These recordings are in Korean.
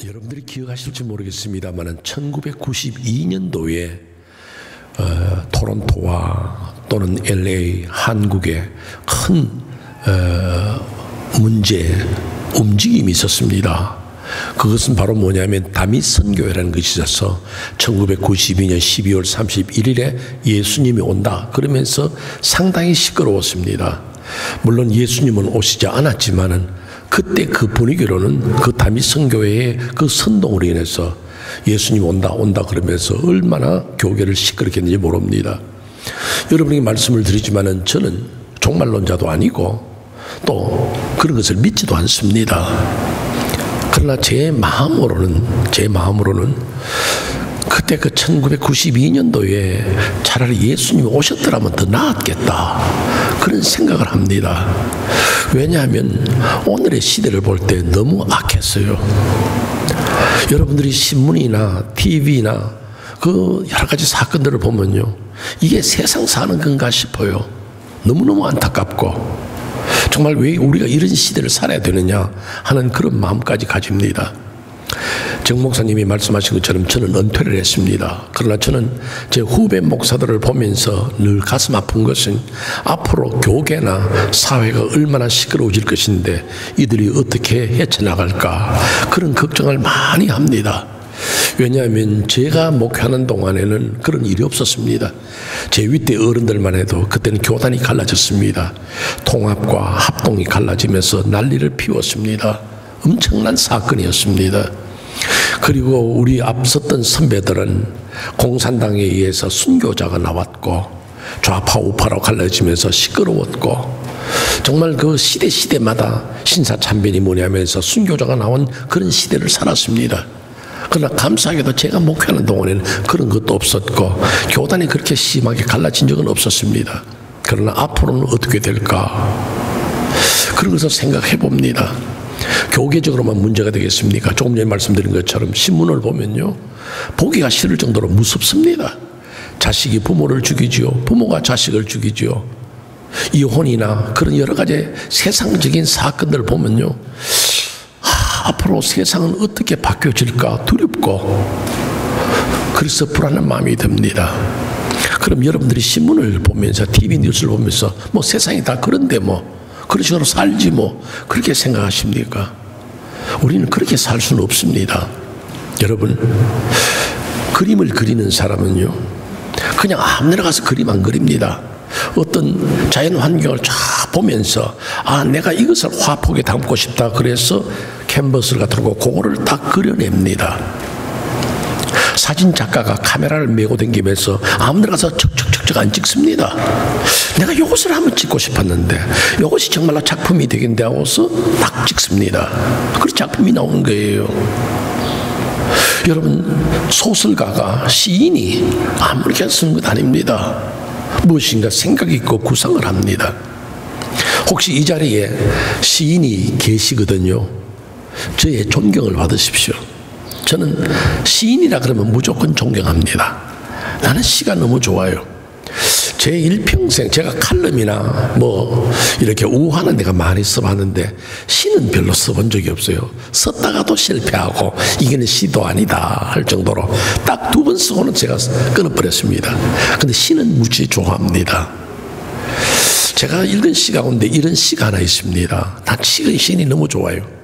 여러분들이 기억하실지 모르겠습니다만 1992년도에 토론토와 또는 LA, 한국에 큰 문제, 움직임이 있었습니다. 그것은 바로 뭐냐면 다밋 선교회라는 것이 있어서 1992년 12월 31일에 예수님이 온다 그러면서 상당히 시끄러웠습니다. 물론 예수님은 오시지 않았지만은 그때 그 분위기로는 그 다밋 선교회의 그 선동으로 인해서 예수님 온다 그러면서 얼마나 교회를 시끄럽게 했는지 모릅니다. 여러분에게 말씀을 드리지만은 저는 종말론자도 아니고 또 그런 것을 믿지도 않습니다. 그러나 제 마음으로는 그때 그 1992년도에 차라리 예수님이 오셨더라면 더 나았겠다 그런 생각을 합니다. 왜냐하면 오늘의 시대를 볼 때 너무 악했어요. 여러분들이 신문이나 TV나 그 여러 가지 사건들을 보면요, 이게 세상 사는 건가 싶어요. 너무너무 안타깝고 정말 왜 우리가 이런 시대를 살아야 되느냐 하는 그런 마음까지 가집니다. 정 목사님이 말씀하신 것처럼 저는 은퇴를 했습니다. 그러나 저는 제 후배 목사들을 보면서 늘 가슴 아픈 것은 앞으로 교계나 사회가 얼마나 시끄러워질 것인데 이들이 어떻게 헤쳐나갈까 그런 걱정을 많이 합니다. 왜냐하면 제가 목회하는 동안에는 그런 일이 없었습니다. 제 윗대 어른들만 해도 그때는 교단이 갈라졌습니다. 통합과 합동이 갈라지면서 난리를 피웠습니다. 엄청난 사건이었습니다. 그리고 우리 앞섰던 선배들은 공산당에 의해서 순교자가 나왔고 좌파 우파로 갈라지면서 시끄러웠고 정말 그 시대마다 신사참변이 뭐냐면서 순교자가 나온 그런 시대를 살았습니다. 그러나 감사하게도 제가 목회하는 동안에는 그런 것도 없었고 교단이 그렇게 심하게 갈라진 적은 없었습니다. 그러나 앞으로는 어떻게 될까 그런 것을 생각해 봅니다. 교계적으로만 문제가 되겠습니까? 조금 전에 말씀드린 것처럼 신문을 보면요, 보기가 싫을 정도로 무섭습니다. 자식이 부모를 죽이지요, 부모가 자식을 죽이지요. 이혼이나 그런 여러 가지 세상적인 사건들을 보면요, 앞으로 세상은 어떻게 바뀌어질까 두렵고 그래서 불안한 마음이 듭니다. 그럼 여러분들이 신문을 보면서 TV 뉴스를 보면서 뭐 세상이 다 그런데 뭐 그런 식으로 살지 뭐 그렇게 생각하십니까? 우리는 그렇게 살 수는 없습니다. 여러분, 그림을 그리는 사람은요 그냥 아무데나 가서 그림 안 그립니다. 어떤 자연 환경을 쫙 보면서 아 내가 이것을 화폭에 담고 싶다 그래서 캔버스를 갖다 놓고 그거를 딱 그려냅니다. 사진 작가가 카메라를 메고 다니면서 아무데나 가서 척척척척 안 찍습니다. 내가 이것을 한번 찍고 싶었는데 이것이 정말로 작품이 되겠는데 하고서 딱 찍습니다. 그래서 작품이 나오는 거예요. 여러분, 소설가가 시인이 아무렇게 쓰는 것 아닙니다. 무엇인가 생각이 있고 구상을 합니다. 혹시 이 자리에 시인이 계시거든요. 저의 존경을 받으십시오. 저는 시인이라 그러면 무조건 존경합니다. 나는 시가 너무 좋아요. 제 일평생 제가 칼럼이나 뭐 이렇게 우화는 내가 많이 써봤는데 시는 별로 써본 적이 없어요. 썼다가도 실패하고 이게는 시도 아니다 할 정도로 딱 2번 쓰고는 제가 끊어버렸습니다. 근데 시는 무지 좋아합니다. 제가 읽은 시 가운데 이런 시가 하나 있습니다. 난 시인이 너무 좋아요.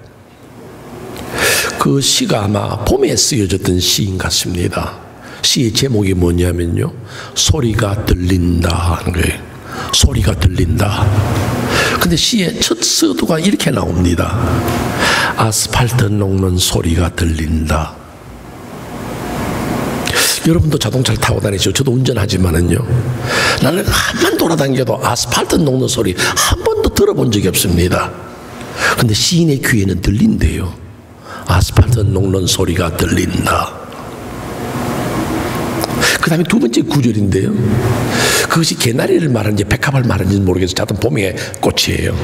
그 시가 아마 봄에 쓰여졌던 시인 같습니다. 시의 제목이 뭐냐면요, 소리가 들린다 하는 거예요. 소리가 들린다. 근데 시의 첫 서두가 이렇게 나옵니다. 아스팔트 녹는 소리가 들린다. 여러분도 자동차를 타고 다니죠. 저도 운전하지만은요, 나는 한번 돌아다녀도 아스팔트 녹는 소리 한 번도 들어본 적이 없습니다. 근데 시인의 귀에는 들린대요. 아스팔트 녹는 소리가 들린다. 그 다음에 2번째 구절인데요, 그것이 개나리를 말하는지 백합을 말하는지 모르겠어요. 하여튼 봄의 꽃이에요.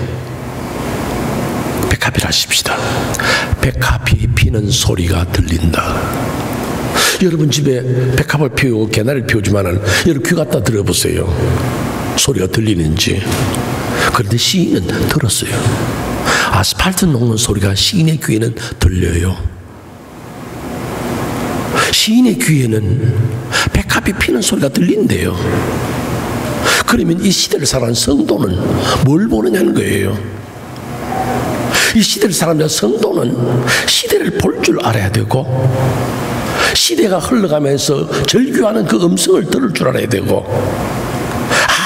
백합이라 하십시다. 백합이 피는 소리가 들린다. 여러분 집에 백합을 피우고 개나리를 피우지만은 여러분 귀 갖다 들어보세요. 소리가 들리는지. 그런데 시인은 들었어요. 아스팔트 녹는 소리가 시인의 귀에는 들려요. 시인의 귀에는 백합이 피는 소리가 들린대요. 그러면 이 시대를 살아가는 성도는 뭘 보느냐는 거예요. 이 시대를 살아가는 성도는 시대를 볼 줄 알아야 되고, 시대가 흘러가면서 절규하는 그 음성을 들을 줄 알아야 되고,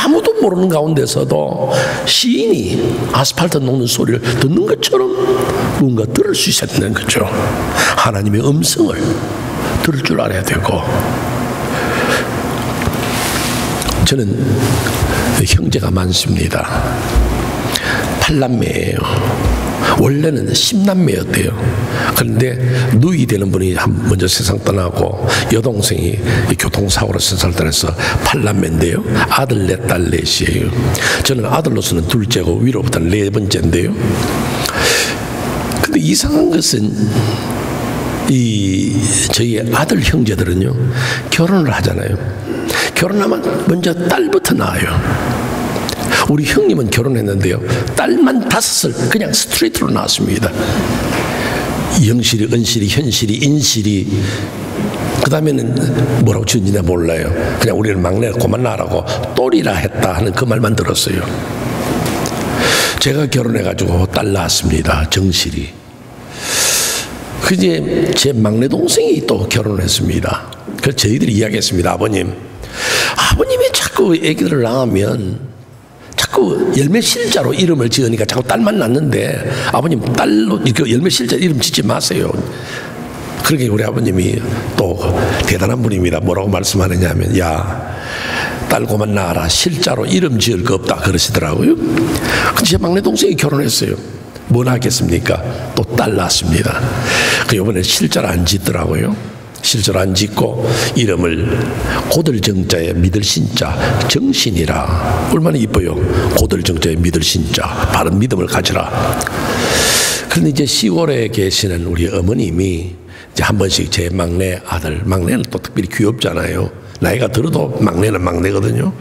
아무도 모르는 가운데서도 시인이 아스팔트 녹는 소리를 듣는 것처럼 뭔가 들을 수 있어야 되는 거죠. 하나님의 음성을 들을 줄 알아야 되고. 저는 형제가 많습니다. 8남매예요. 원래는 10남매였대요. 그런데 누이 되는 분이 먼저 세상 떠나고 여동생이 교통사고로 세상을 떠나서 8남매인데요. 아들 넷, 딸 넷이에요. 저는 아들로서는 둘째고 위로부터는 네 번째인데요. 근데 이상한 것은 저희 아들 형제들은요, 결혼을 하잖아요. 결혼하면 먼저 딸부터 낳아요. 우리 형님은 결혼했는데요, 딸만 5을 그냥 스트레이트로 낳았습니다. 영실이, 은실이, 현실이, 인실이, 그 다음에는 뭐라고 지은지나 몰라요. 그냥 우리는 막내가 그만 낳으라고 똘이라 했다 하는 그 말만 들었어요. 제가 결혼해가지고 딸 낳았습니다. 정실이. 그제 제 막내 동생이 또 결혼을 했습니다. 그래서 저희들이 이야기했습니다. 아버님이 자꾸 애기들을 낳으면 자꾸 열매실자로 이름을 지으니까 자꾸 딸만 낳는데, 아버님 딸로 열매실자 이름 짓지 마세요. 그러게 우리 아버님이 또 대단한 분입니다. 뭐라고 말씀하느냐 하면, 야, 딸 고만 낳아라. 실자로 이름 지을 거 없다 그러시더라고요. 근데 제 막내 동생이 결혼했어요. 뭘 하겠습니까? 또 딸 낳았습니다. 그 이번에 실자를 안 짓더라고요. 실제로 안 짓고 이름을 고들정자에 믿을 신자 정신이라. 얼마나 이뻐요. 고들정자에 믿을 신자, 바른 믿음을 가지라. 그런데 이제 10월에 계시는 우리 어머님이 이제 한 번씩 제 막내 아들, 막내는 또 특별히 귀엽잖아요. 나이가 들어도 막내는 막내거든요.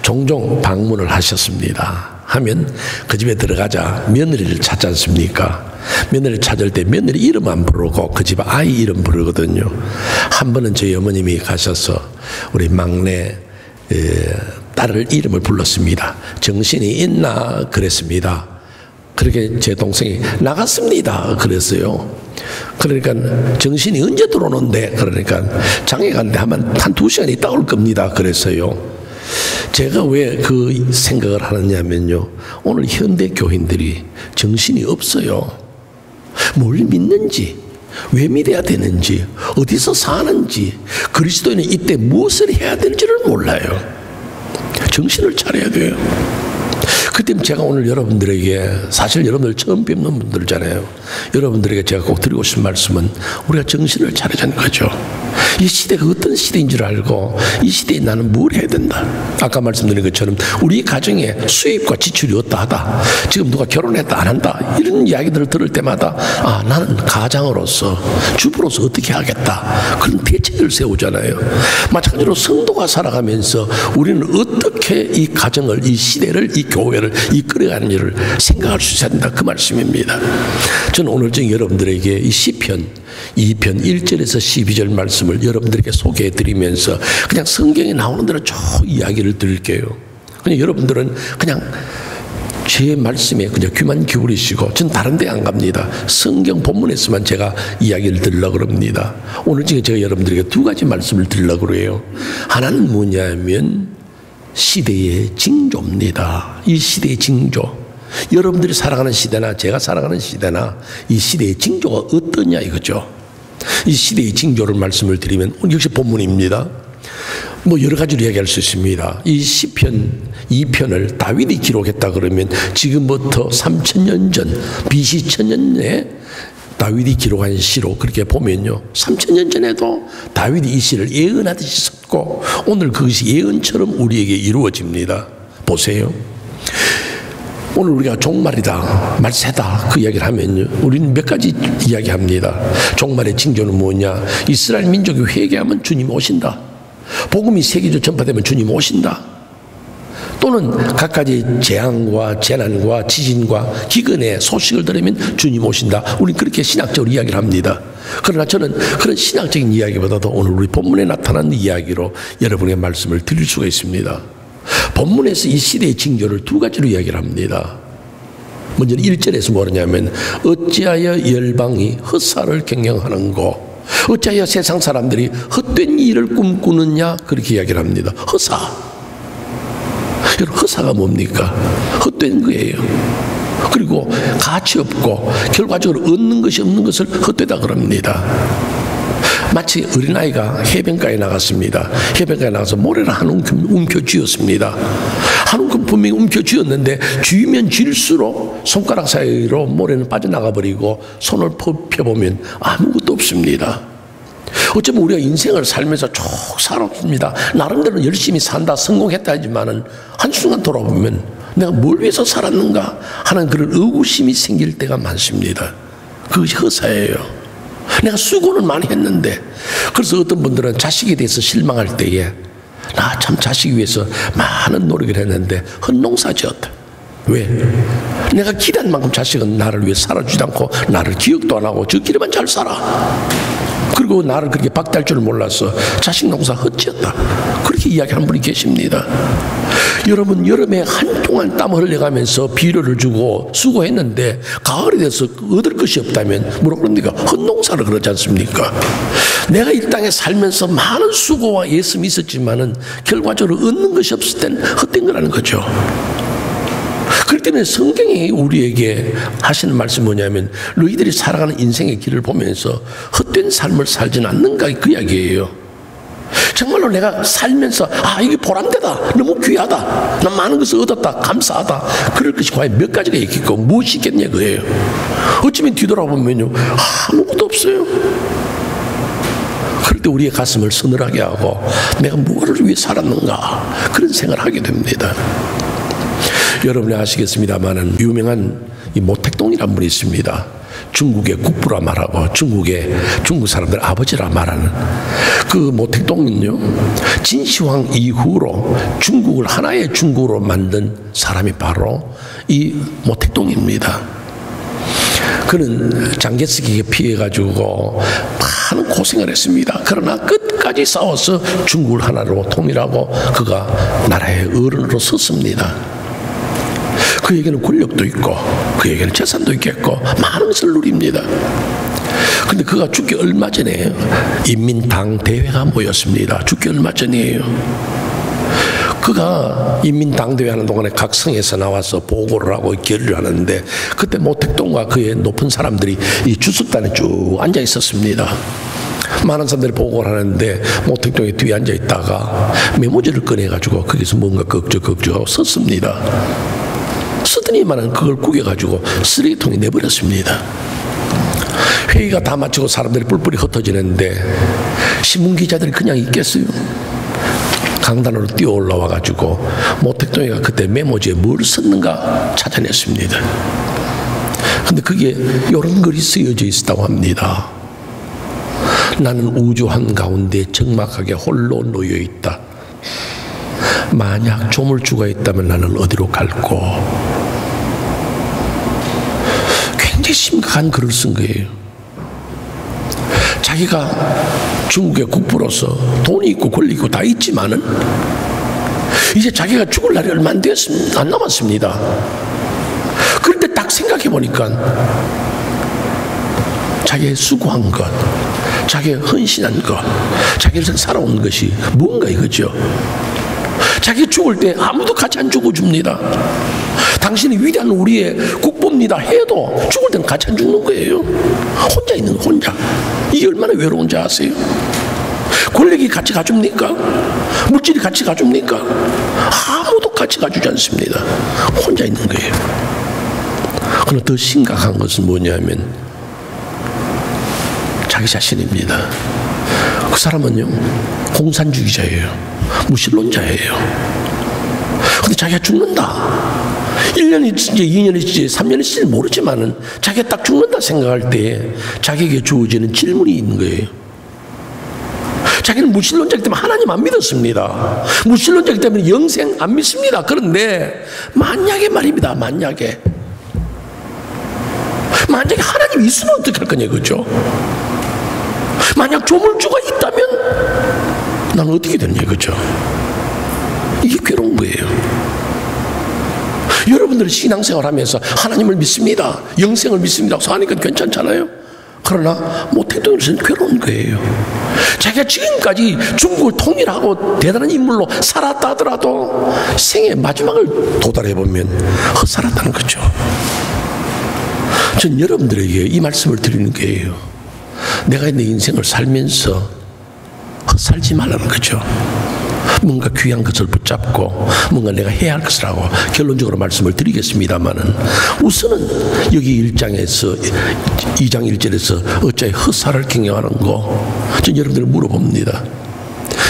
종종 방문을 하셨습니다. 하면 그 집에 들어가자 며느리를 찾지 않습니까? 며느리를 찾을 때 며느리 이름 안 부르고 그 집 아이 이름 부르거든요. 한 번은 저희 어머님이 가셔서 우리 막내 딸을 이름을 불렀습니다. 정신이 있나 그랬습니다. 그렇게 제 동생이 나갔습니다 그랬어요. 그러니까 정신이 언제 들어오는데, 그러니까 장에 갔는데 한 2시간 있다 올 겁니다 그랬어요. 제가 왜 그 생각을 하느냐면요, 오늘 현대 교인들이 정신이 없어요. 뭘 믿는지, 왜 믿어야 되는지, 어디서 사는지, 그리스도인은 이때 무엇을 해야 될지를 몰라요. 정신을 차려야 돼요. 그 때문에 제가 오늘 여러분들에게, 사실 여러분들 처음 뵙는 분들이잖아요. 여러분들에게 제가 꼭 드리고 싶은 말씀은 우리가 정신을 차리자는 거죠. 이 시대가 어떤 시대인 줄 알고 이 시대에 나는 뭘 해야 된다. 아까 말씀드린 것처럼 우리 가정에 수입과 지출이 어떠하다, 지금 누가 결혼했다 안 한다, 이런 이야기들을 들을 때마다 아, 나는 가장으로서 주부로서 어떻게 하겠다, 그런 대책을 세우잖아요. 마찬가지로 성도가 살아가면서 우리는 어떻게 이 가정을, 이 시대를, 이 교회를 이끌어가는지를 생각할 수 있어야 된다, 그 말씀입니다. 저는 오늘 정 여러분들에게 이 시편 2편 1절에서 12절 말씀을 여러분들에게 소개해 드리면서 그냥 성경에 나오는 대로 쭉 이야기를 드릴게요. 그냥 여러분들은 그냥 제 말씀에 그냥 귀만 기울이시고, 전 다른 데 안 갑니다. 성경 본문에서만 제가 이야기를 드리려고 합니다. 오늘 지금 제가 여러분들에게 2가지 말씀을 드리려고 해요. 하나는 뭐냐면 시대의 징조입니다. 이 시대의 징조. 여러분들이 살아가는 시대나 제가 살아가는 시대나 이 시대의 징조가 어떠냐 이거죠. 이 시대의 징조를 말씀을 드리면 역시 본문입니다. 뭐 여러 가지로 이야기할 수 있습니다. 이 시편 2편을 다윗이 기록했다 그러면 지금부터 3000년 전, BC 1000년에 다윗이 기록한 시로 그렇게 보면요, 3000년 전에도 다윗이 이 시를 예언하듯이 썼고 오늘 그것이 예언처럼 우리에게 이루어집니다. 보세요. 오늘 우리가 종말이다, 말세다 그 이야기를 하면요, 우리는 몇 가지 이야기합니다. 종말의 징조는 뭐냐? 이스라엘 민족이 회개하면 주님 오신다. 복음이 세계적으로 전파되면 주님 오신다. 또 또는 갖가지 재앙과 재난과 지진과 기근의 소식을 들으면 주님 오신다. 우리는 그렇게 신학적으로 이야기를 합니다. 그러나 저는 그런 신학적인 이야기보다도 오늘 우리 본문에 나타난 이야기로 여러분의 말씀을 드릴 수가 있습니다. 본문에서 이 시대의 징조를 두 가지로 이야기를 합니다. 먼저는 1절에서 뭐냐면 어찌하여 열방이 헛살을 경영하는고, 어찌하여 세상 사람들이 헛된 일을 꿈꾸느냐, 그렇게 이야기를 합니다. 허사. 여러분, 허사가 뭡니까? 헛된 거예요. 그리고 가치 없고 결과적으로 얻는 것이 없는 것을 헛되다 그럽니다. 마치 어린아이가 해변가에 나갔습니다. 해변가에 나가서 모래를 한 움큼 움켜쥐었습니다. 한 움큼 분명히 움켜쥐었는데 쥐면 쥐일수록 손가락 사이로 모래는 빠져나가 버리고 손을 펴보면 아무것도 없습니다. 어쩌면 우리가 인생을 살면서 쭉 살았습니다. 나름대로 열심히 산다, 성공했다 하지만은 한순간 돌아보면 내가 뭘 위해서 살았는가 하는 그런 의구심이 생길 때가 많습니다. 그것이 허사예요. 내가 수고는 많이 했는데, 그래서 어떤 분들은 자식에 대해서 실망할 때에 나 참 자식 위해서 많은 노력을 했는데 헛농사 지었다. 왜? 내가 기대한 만큼 자식은 나를 위해 살아주지 않고 나를 기억도 안 하고 저끼리만 잘 살아. 그리고 나를 그렇게 박대할 줄 몰라서 자식 농사 헛지었다. 그렇게 이야기하는 분이 계십니다. 여러분, 여름에 한동안 땀 흘려가면서 비료를 주고 수고했는데 가을이 돼서 얻을 것이 없다면 뭐라 그럽니까? 헛농사를 그러지 않습니까? 내가 이 땅에 살면서 많은 수고와 예습이 있었지만은 결과적으로 얻는 것이 없을 땐 헛된 거라는 거죠. 그렇기 때문에 성경이 우리에게 하시는 말씀이 뭐냐면 너희들이 살아가는 인생의 길을 보면서 헛된 삶을 살지는 않는가, 그 이야기예요. 정말로 내가 살면서 이게 보람되다, 너무 귀하다, 난 많은 것을 얻었다, 감사하다, 그럴 것이 과연 몇 가지가 있겠고 무엇이 있겠냐 그거예요. 어쩌면 뒤돌아보면요 아무것도 없어요. 그럴 때 우리의 가슴을 서늘하게 하고 내가 무엇을 위해 살았는가 그런 생각을 하게 됩니다. 여러분이 아시겠습니다만은 유명한 이 모택동이라는 분이 있습니다. 중국의 국부라 말하고 중국 사람들 아버지라 말하는 그 모택동은요, 진시황 이후로 중국을 하나의 중국으로 만든 사람이 바로 이 모택동입니다. 그는 장개쓰기에 피해가지고 많은 고생을 했습니다. 그러나 끝까지 싸워서 중국을 하나로 통일하고 그가 나라의 어른으로 섰습니다. 그에게는 권력도 있고 그에게는 재산도 있겠고 많은 것을 누립니다. 근데 그가 죽기 얼마 전에 인민당 대회가 모였습니다. 죽기 얼마 전이에요. 그가 인민당대회 하는 동안에 각 성에서 나와서 보고를 하고 결의를 하는데 그때 모택동과 그의 높은 사람들이 이 주석단에 쭉 앉아 있었습니다. 많은 사람들이 보고를 하는데 모택동에 뒤에 앉아 있다가 메모지를 꺼내가지고 거기서 뭔가 걱정하고 섰습니다. 쓰더니만은 그걸 구겨가지고 쓰레기통에 내버렸습니다. 회의가 다 마치고 사람들이 뿔뿔이 흩어지는데 신문기자들이 그냥 있겠어요? 강단으로 뛰어 올라와가지고 모택동이가 그때 메모지에 뭘 썼는가 찾아냈습니다. 근데 그게 이런 글이 쓰여져 있었다고 합니다. 나는 우주 한가운데 적막하게 홀로 놓여있다. 만약 조물주가 있다면 나는 어디로 갈고. 굉장히 심각한 글을 쓴 거예요. 자기가 중국의 국부로서 돈이 있고 권리 있고 다 있지만은 이제 자기가 죽을 날이 얼마 안 남았습니다. 그럴 때 딱 생각해 보니까 자기의 수고한 것, 자기의 헌신한 것, 자기를 살아온 것이 뭔가 이거죠. 자기 죽을 때 아무도 같이 안 죽어줍니다. 당신이 위대한 우리의 국부입니다 해도 죽을 때는 같이 안 죽는 거예요. 혼자 있는 거, 혼자. 이게 얼마나 외로운지 아세요? 권력이 같이 가줍니까? 물질이 같이 가줍니까? 아무도 같이 가주지 않습니다. 혼자 있는 거예요. 그러나 더 심각한 것은 뭐냐면 자기 자신입니다. 그 사람은요 공산주의자예요. 무신론자예요. 근데 자기가 죽는다. 1년이 지지, 2년이 지지, 3년이 지지 모르지만은 자기가 딱 죽는다 생각할 때 자기에게 주어지는 질문이 있는 거예요. 자기는 무신론자이기 때문에 하나님 안 믿었습니다. 무신론자이기 때문에 영생 안 믿습니다. 그런데 만약에 말입니다. 만약에 하나님이 있으면 어떡할 거냐, 그죠? 만약 조물주가 있다면 나는 어떻게 되느냐, 그죠? 이게 괴로운 거예요. 여러분들이 신앙생활 하면서 하나님을 믿습니다, 영생을 믿습니다 하니까 괜찮잖아요. 그러나 못했던 것은 괴로운 거예요. 자기가 지금까지 중국을 통일하고 대단한 인물로 살았다 하더라도 생의 마지막을 도달해보면 헛살았다는 거죠. 전 여러분들에게 이 말씀을 드리는 거예요. 내가 내 인생을 살면서 헛살지 말라는 거죠. 뭔가 귀한 것을 붙잡고 뭔가 내가 해야 할 것을 하고, 결론적으로 말씀을 드리겠습니다마는 우선은 여기 1장에서 2장 1절에서 어찌 헛살을 경영하는고 전 여러분들을 물어봅니다.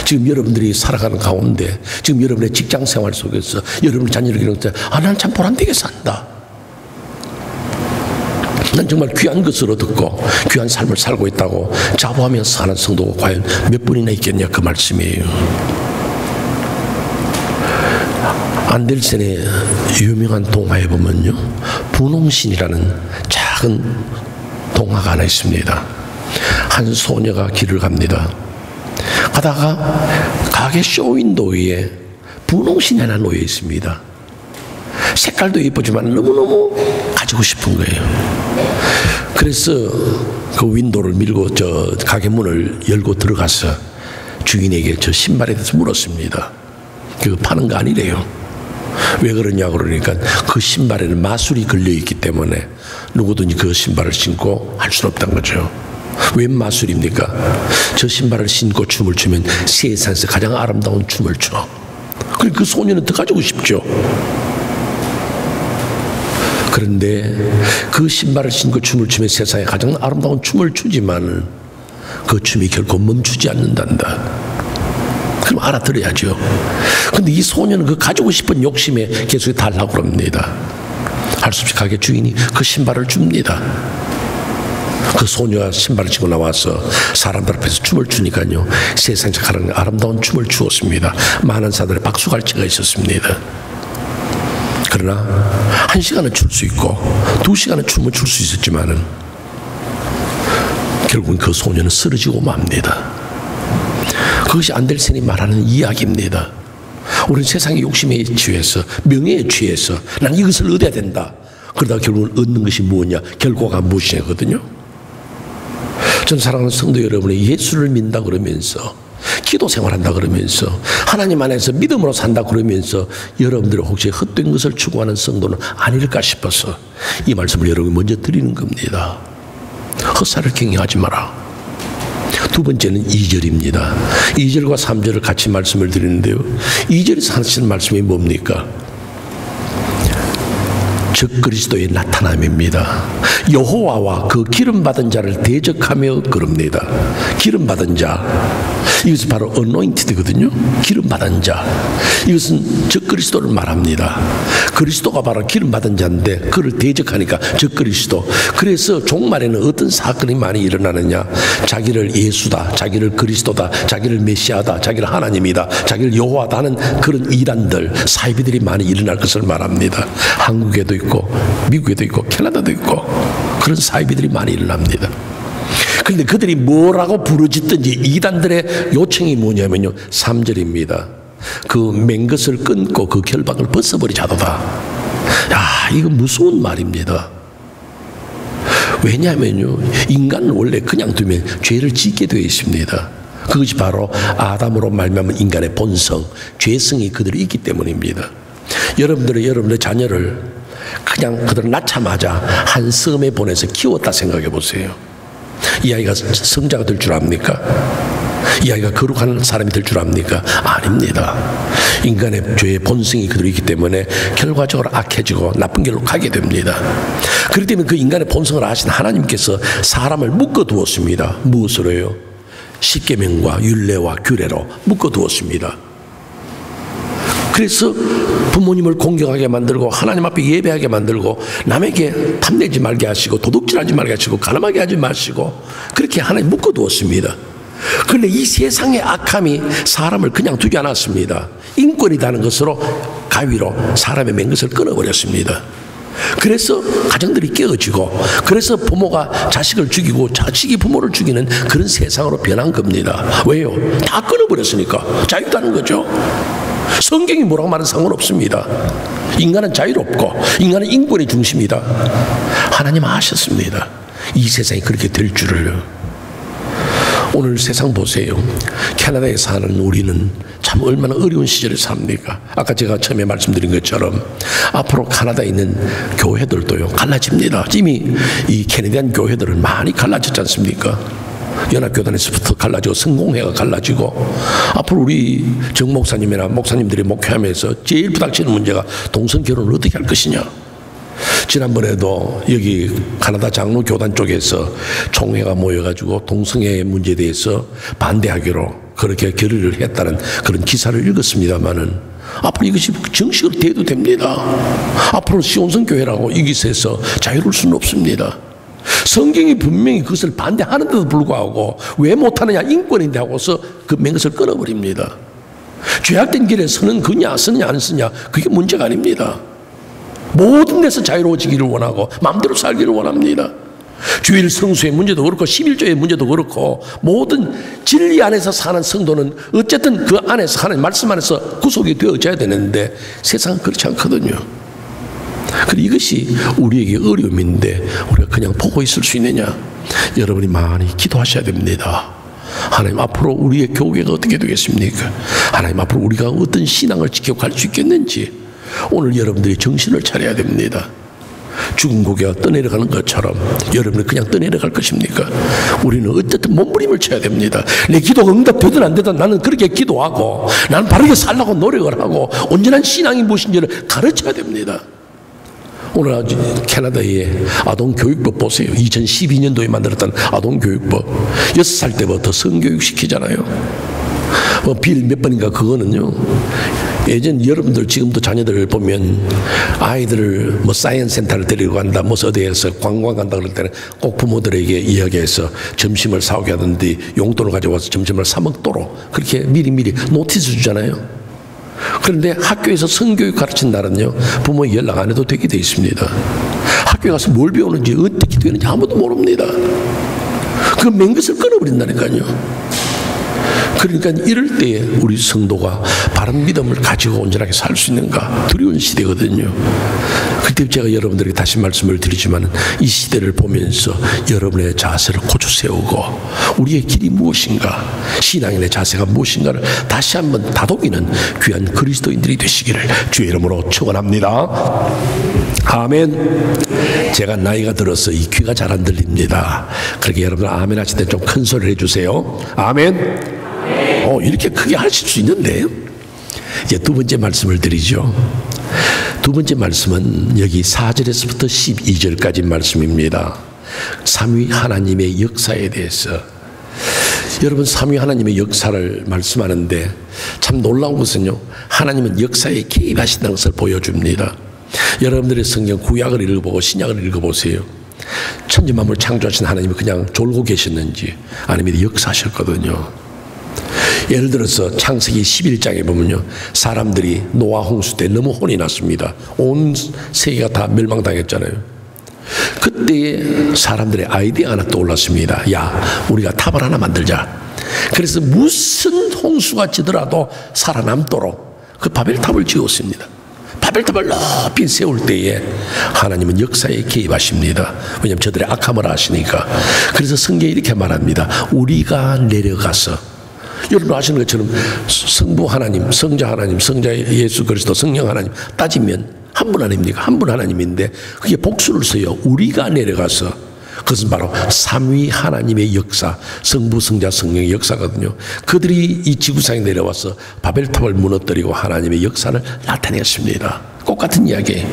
지금 여러분들이 살아가는 가운데, 지금 여러분의 직장 생활 속에서 여러분의 자녀를 기를 때, 난 참 보람되게 산다, 난 정말 귀한 것을 얻었고 귀한 삶을 살고 있다고 자부하면서 사는 성도가 과연 몇 분이나 있겠냐, 그 말씀이에요. 안델센의 유명한 동화에 보면요, 분홍신이라는 작은 동화가 하나 있습니다. 한 소녀가 길을 갑니다. 가다가 가게 쇼윈도 위에 분홍신이 하나 놓여 있습니다. 색깔도 예쁘지만 너무너무 가지고 싶은 거예요. 그래서 그 윈도를 밀고 저 가게 문을 열고 들어가서 주인에게 저 신발에 대해서 물었습니다. 그거 파는 거 아니래요. 왜 그러냐고 그러니까 그 신발에는 마술이 걸려있기 때문에 누구든지 그 신발을 신고 할 수는 없다는 거죠. 웬 마술입니까? 저 신발을 신고 춤을 추면 세상에서 가장 아름다운 춤을 춰. 그러니까 그 소녀는 더 가지고 싶죠. 그런데 그 신발을 신고 춤을 추면 세상에 가장 아름다운 춤을 추지만 그 춤이 결코 멈추지 않는단다. 그럼 알아들어야죠. 근데 이 소녀는 그 가지고 싶은 욕심에 계속 달라고 그럽니다. 할 수 없이 가게 주인이 그 신발을 줍니다. 그 소녀가 신발을 신고 나와서 사람들 앞에서 춤을 추니까요, 세상에서 가장 아름다운 춤을 추었습니다. 많은 사람들의 박수갈채가 있었습니다. 그러나 1시간은 출 수 있고 2시간은 춤을 출 수 있었지만은 결국은 그 소녀는 쓰러지고 맙니다. 그것이 안델센이 말하는 이야기입니다. 우리는 세상의 욕심에 취해서, 명예에 취해서 난 이것을 얻어야 된다. 그러다가 결국은 얻는 것이 무엇이냐, 결과가 무엇이냐거든요. 전 사랑하는 성도 여러분이 예수를 믿는다 그러면서, 기도 생활한다 그러면서, 하나님 안에서 믿음으로 산다 그러면서 여러분들이 혹시 헛된 것을 추구하는 성도는 아닐까 싶어서 이 말씀을 여러분이 먼저 드리는 겁니다. 헛살을 경영하지 마라. 두 번째는 2절입니다. 2절과 3절을 같이 말씀을 드리는데요, 2절에서 하시는 말씀이 뭡니까? 적그리스도의 나타남입니다. 여호와와 그 기름받은 자를 대적하며 그럽니다. 기름받은 자, 이것은 바로 anointed거든요. 기름받은 자, 이것은 적그리스도를 말합니다. 그리스도가 바로 기름받은 자인데 그를 대적하니까 적그리스도. 그래서 종말에는 어떤 사건이 많이 일어나느냐, 자기를 예수다, 자기를 그리스도다, 자기를 메시아다, 자기를 하나님이다, 자기를 여호와다 하는 그런 이단들, 사이비들이 많이 일어날 것을 말합니다. 한국에도 있고 미국에도 있고 캐나다도 있고 그런 사이비들이 많이 일어납니다. 그런데 그들이 뭐라고 부르짖든지 이단들의 요청이 뭐냐면요, 3절입니다. 그 맨 것을 끊고 그 결박을 벗어버리자도다. 야, 이거 무서운 말입니다. 왜냐하면요, 인간은 원래 그냥 두면 죄를 짓게 되어 있습니다. 그것이 바로 아담으로 말미암은 인간의 본성, 죄성이 그들이 있기 때문입니다. 여러분들의 자녀를 그냥 그들을 낳자마자 한 섬에 보내서 키웠다 생각해 보세요. 이 아이가 성자가 될 줄 압니까? 이 아이가 거룩한 사람이 될 줄 압니까? 아닙니다. 인간의 죄의 본성이 그들이 있기 때문에 결과적으로 악해지고 나쁜 길로 가게 됩니다. 그렇기 때문에 그 인간의 본성을 아신 하나님께서 사람을 묶어두었습니다. 무엇으로요? 십계명과 율례와 규례로 묶어두었습니다. 그래서 부모님을 공경하게 만들고 하나님 앞에 예배하게 만들고 남에게 탐내지 말게 하시고 도둑질하지 말게 하시고 가늠하게 하지 마시고 그렇게 하나님 묶어두었습니다. 그런데 이 세상의 악함이 사람을 그냥 두지 않았습니다. 인권이라는 것으로 가위로 사람의 맨 것을 끊어버렸습니다. 그래서 가정들이 깨어지고, 그래서 부모가 자식을 죽이고 자식이 부모를 죽이는 그런 세상으로 변한 겁니다. 왜요? 다 끊어버렸으니까. 자유다는 거죠. 성경이 뭐라고 말하는 상관없습니다. 인간은 자유롭고 인간은 인권의 중심이다. 하나님 아셨습니다. 이 세상이 그렇게 될 줄을요. 오늘 세상 보세요. 캐나다에 사는 우리는 참 얼마나 어려운 시절에 삽니까? 아까 제가 처음에 말씀드린 것처럼 앞으로 캐나다에 있는 교회들도요 갈라집니다. 이미 이 캐나다인 교회들은 많이 갈라졌지 않습니까? 연합교단에서부터 갈라지고 성공회가 갈라지고, 앞으로 우리 정 목사님이나 목사님들이 목회하면서 제일 부닥치는 문제가 동성결혼을 어떻게 할 것이냐. 지난번에도 여기 가나다 장로교단 쪽에서 총회가 모여가지고 동성애 문제에 대해서 반대하기로 그렇게 결의를 했다는 그런 기사를 읽었습니다만은, 앞으로 이것이 정식으로 돼도 됩니다. 앞으로 시온성교회라고 여기서 자유로울 수는 없습니다. 성경이 분명히 그것을 반대하는데도 불구하고 왜 못하느냐, 인권인데 하고서 그 맨 것을 끊어버립니다. 죄악된 길에 서느냐 안 서느냐 그게 문제가 아닙니다. 모든 데서 자유로워지기를 원하고 마음대로 살기를 원합니다. 주일 성수의 문제도 그렇고 11조의 문제도 그렇고, 모든 진리 안에서 사는 성도는 어쨌든 그 안에서 하나님 말씀 안에서 구속이 되어져야 되는데 세상은 그렇지 않거든요. 그런데 이것이 우리에게 어려움인데 우리가 그냥 보고 있을 수 있느냐? 여러분이 많이 기도하셔야 됩니다. 하나님, 앞으로 우리의 교회가 어떻게 되겠습니까? 하나님, 앞으로 우리가 어떤 신앙을 지켜갈 수 있겠는지 오늘 여러분들이 정신을 차려야 됩니다. 죽은 고개가 떠내려가는 것처럼 여러분은 그냥 떠내려갈 것입니까? 우리는 어쨌든 몸부림을 쳐야 됩니다. 내 기도가 응답되든 안 되든 나는 그렇게 기도하고 나는 바르게 살려고 노력을 하고 온전한 신앙이 무엇인지를 가르쳐야 됩니다. 오늘 캐나다의 아동교육법 보세요. 2012년도에 만들었던 아동교육법. 6살 때부터 성교육 시키잖아요. 빌 몇 번인가 그거는요. 예전 여러분들 지금도 자녀들을 보면 아이들을 뭐 사이언스 센터를 데리고 간다, 뭐 어디에서 관광 간다 그럴 때는 꼭 부모들에게 이야기해서 점심을 사오게 하던데 용돈을 가져와서 점심을 사 먹도록 그렇게 미리미리 노티스 주잖아요. 그런데 학교에서 성교육 가르친 날은요 부모에 연락 안 해도 되게 돼 있습니다. 학교에 가서 뭘 배우는지 어떻게 되는지 아무도 모릅니다. 그 맨 것을 끊어버린다니까요. 그러니까 이럴 때에 우리 성도가 바른 믿음을 가지고 온전하게 살 수 있는가 두려운 시대거든요. 그때 제가 여러분들에게 다시 말씀을 드리지만 이 시대를 보면서 여러분의 자세를 고쳐 세우고 우리의 길이 무엇인가, 신앙인의 자세가 무엇인가를 다시 한번 다독이는 귀한 그리스도인들이 되시기를 주의 이름으로 축원합니다. 아멘. 제가 나이가 들어서 이 귀가 잘 안 들립니다. 그렇게 여러분들 아멘 하실 때 좀 큰 소리를 해주세요. 아멘. 이렇게 크게 하실 수 있는데, 이제 두 번째 말씀을 드리죠. 두 번째 말씀은 여기 4절에서부터 12절까지 말씀입니다. 삼위 하나님의 역사에 대해서. 여러분, 삼위 하나님의 역사를 말씀하는데 참 놀라운 것은요, 하나님은 역사에 개입하신다는 것을 보여줍니다. 여러분들의 성경 구약을 읽어보고 신약을 읽어보세요. 천지만물 창조하신 하나님이 그냥 졸고 계셨는지 아니면 역사하셨거든요. 예를 들어서 창세기 11장에 보면요, 사람들이 노아 홍수 때 너무 혼이 났습니다. 온 세계가 다 멸망당했잖아요. 그때에 사람들의 아이디어 하나 떠올랐습니다. 야, 우리가 탑을 하나 만들자. 그래서 무슨 홍수가 지더라도 살아남도록 그 바벨탑을 지었습니다. 바벨탑을 높이 세울 때에 하나님은 역사에 개입하십니다. 왜냐하면 저들의 악함을 아시니까. 그래서 성경이 이렇게 말합니다. 우리가 내려가서, 여러분 아시는 것처럼 성부 하나님, 성자 하나님, 성자 예수 그리스도, 성령 하나님 따지면 한 분 아닙니까? 한 분 하나님인데 그게 복수를 써요. 우리가 내려가서, 그것은 바로 삼위 하나님의 역사, 성부, 성자, 성령의 역사거든요. 그들이 이 지구상에 내려와서 바벨탑을 무너뜨리고 하나님의 역사를 나타냈습니다. 똑같은 이야기예요.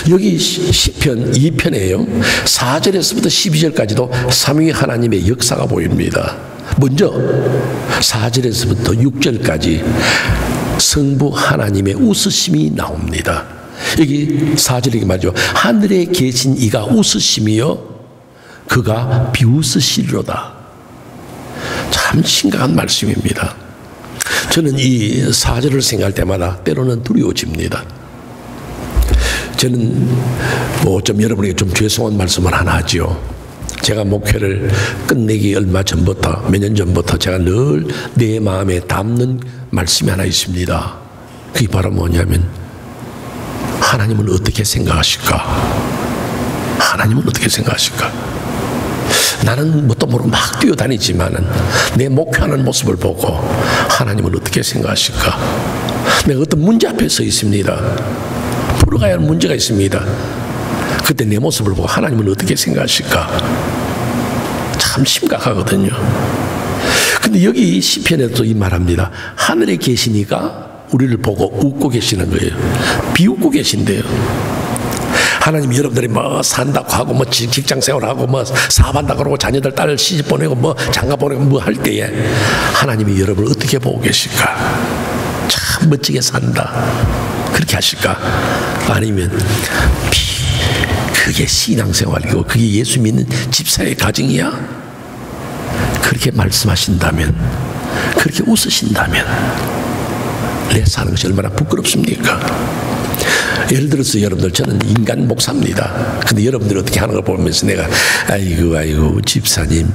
여기 시편 2편에요 4절에서부터 12절까지도 삼위 하나님의 역사가 보입니다. 먼저 4절에서부터 6절까지 성부 하나님의 웃으심이 나옵니다. 여기 4절에 말이죠. 하늘에 계신 이가 웃으심이요 그가 비웃으시리로다. 참 심각한 말씀입니다. 저는 이 4절을 생각할 때마다 때로는 두려워집니다. 저는 좀 여러분에게 좀 죄송한 말씀을 하나 하죠. 제가 목회를 끝내기 얼마 전부터, 몇 년 전부터 제가 늘 내 마음에 담는 말씀이 하나 있습니다. 그게 바로 뭐냐면, 하나님은 어떻게 생각하실까? 하나님은 어떻게 생각하실까? 나는 뭣도 모르고 막 뛰어다니지만은 내 목회하는 모습을 보고 하나님은 어떻게 생각하실까? 내가 어떤 문제 앞에 서 있습니다. 풀어가야 하는 문제가 있습니다. 그때 내 모습을 보고 하나님은 어떻게 생각하실까? 참 심각하거든요. 근데 여기 시편에도 이 말합니다. 하늘에 계시니까 우리를 보고 웃고 계시는 거예요. 비웃고 계신대요. 하나님 여러분들이 뭐 산다고 하고 뭐 직장 생활하고 뭐 사업한다고 그러고 자녀들 딸 시집 보내고 뭐 장가 보내고 뭐 할 때에 하나님이 여러분을 어떻게 보고 계실까? 참 멋지게 산다. 그렇게 하실까? 아니면 그게 신앙생활이고 그게 예수 믿는 집사의 가정이야? 그렇게 말씀하신다면, 그렇게 웃으신다면 내 사는 것이 얼마나 부끄럽습니까? 예를 들어서 여러분들, 저는 인간 목사입니다. 근데 여러분들이 어떻게 하는 걸 보면서 내가 아이고 집사님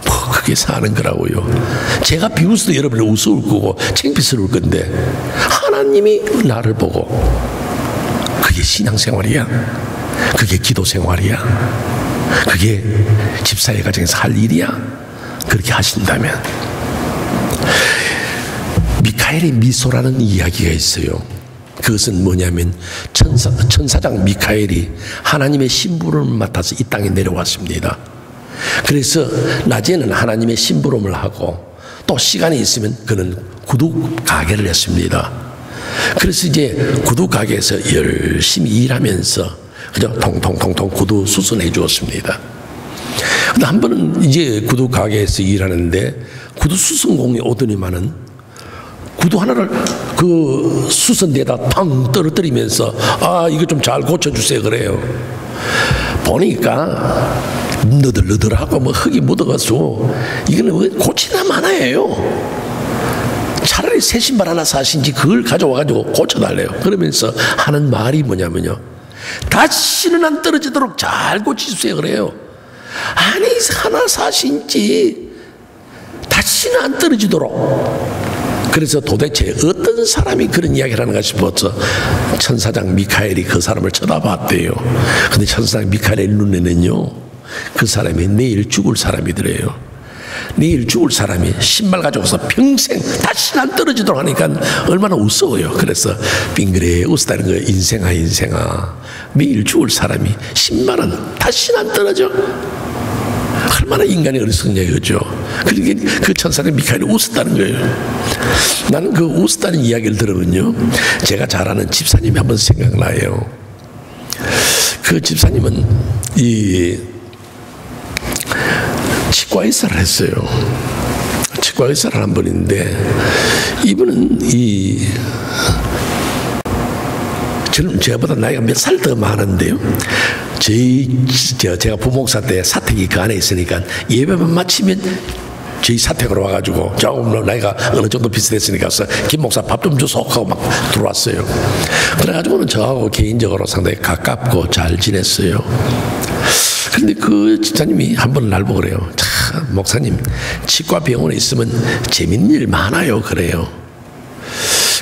뭐 그게 사는 거라고요. 제가 비웃어도 여러분을 웃어올 거고 창피스러울 건데 하나님이 나를 보고 그게 신앙생활이야? 그게 기도생활이야? 그게 집사의 가정에서 할 일이야? 그렇게 하신다면, 미카엘의 미소라는 이야기가 있어요. 그것은 뭐냐면 천사장 미카엘이 하나님의 심부름을 맡아서 이 땅에 내려왔습니다. 그래서 낮에는 하나님의 심부름을 하고 또 시간이 있으면 그는 구두 가게를 했습니다. 그래서 이제 구두 가게에서 열심히 일하면서 그저 통통통통 구두 수선해 주었습니다. 근데 한 번은 이제 구두 가게에서 일하는데 구두 수선공이 오더니만은 구두 하나를 그 수선대에다 탕 떨어뜨리면서 이거 좀 잘 고쳐주세요 그래요. 보니까 너덜너덜하고 뭐 흙이 묻어가지고 이거는 왜 고치나 마나예요. 차라리 새 신발 하나 사신지 그걸 가져와가지고 고쳐달래요. 그러면서 하는 말이 뭐냐면요, 다시는 안 떨어지도록 잘 고치주세요 그래요. 아니 하나 사신지 다시는 안 떨어지도록. 그래서 도대체 어떤 사람이 그런 이야기를 하는가 싶어서 천사장 미카엘이 그 사람을 쳐다봤대요. 근데 천사장 미카엘의 눈에는요, 그 사람이 내일 죽을 사람이더래요. 내일 죽을 사람이 신발 가져와서 평생 다시는 안 떨어지도록 하니까 얼마나 우스워요. 그래서 빙그레 웃었다는 거예요. 인생아 내일 죽을 사람이 신발은 다시는 안 떨어져. 얼마나 인간이 어리석냐 이거죠. 그러니까 그 천사는 미카엘이 웃었다는 거예요. 나는 그 웃었다는 이야기를 들으면요, 제가 잘 아는 집사님이 한번 생각나요. 그 집사님은 이 치과 의사를 했어요. 치과 의사를 한 분인데, 이분은 제가보다 나이가 몇 살 더 많은데요. 제가 부목사 때 사택이 그 안에 있으니까 예배만 마치면 저희 사택으로 와가지고 조금 나이가 어느 정도 비슷했으니까 김 목사 밥 좀 줘서 하고 막 들어왔어요. 그래가지고는 저하고 개인적으로 상당히 가깝고 잘 지냈어요. 그런데 그 집사님이 한 번 날 보고 그래요. 참 목사님, 치과 병원에 있으면 재밌는 일 많아요 그래요.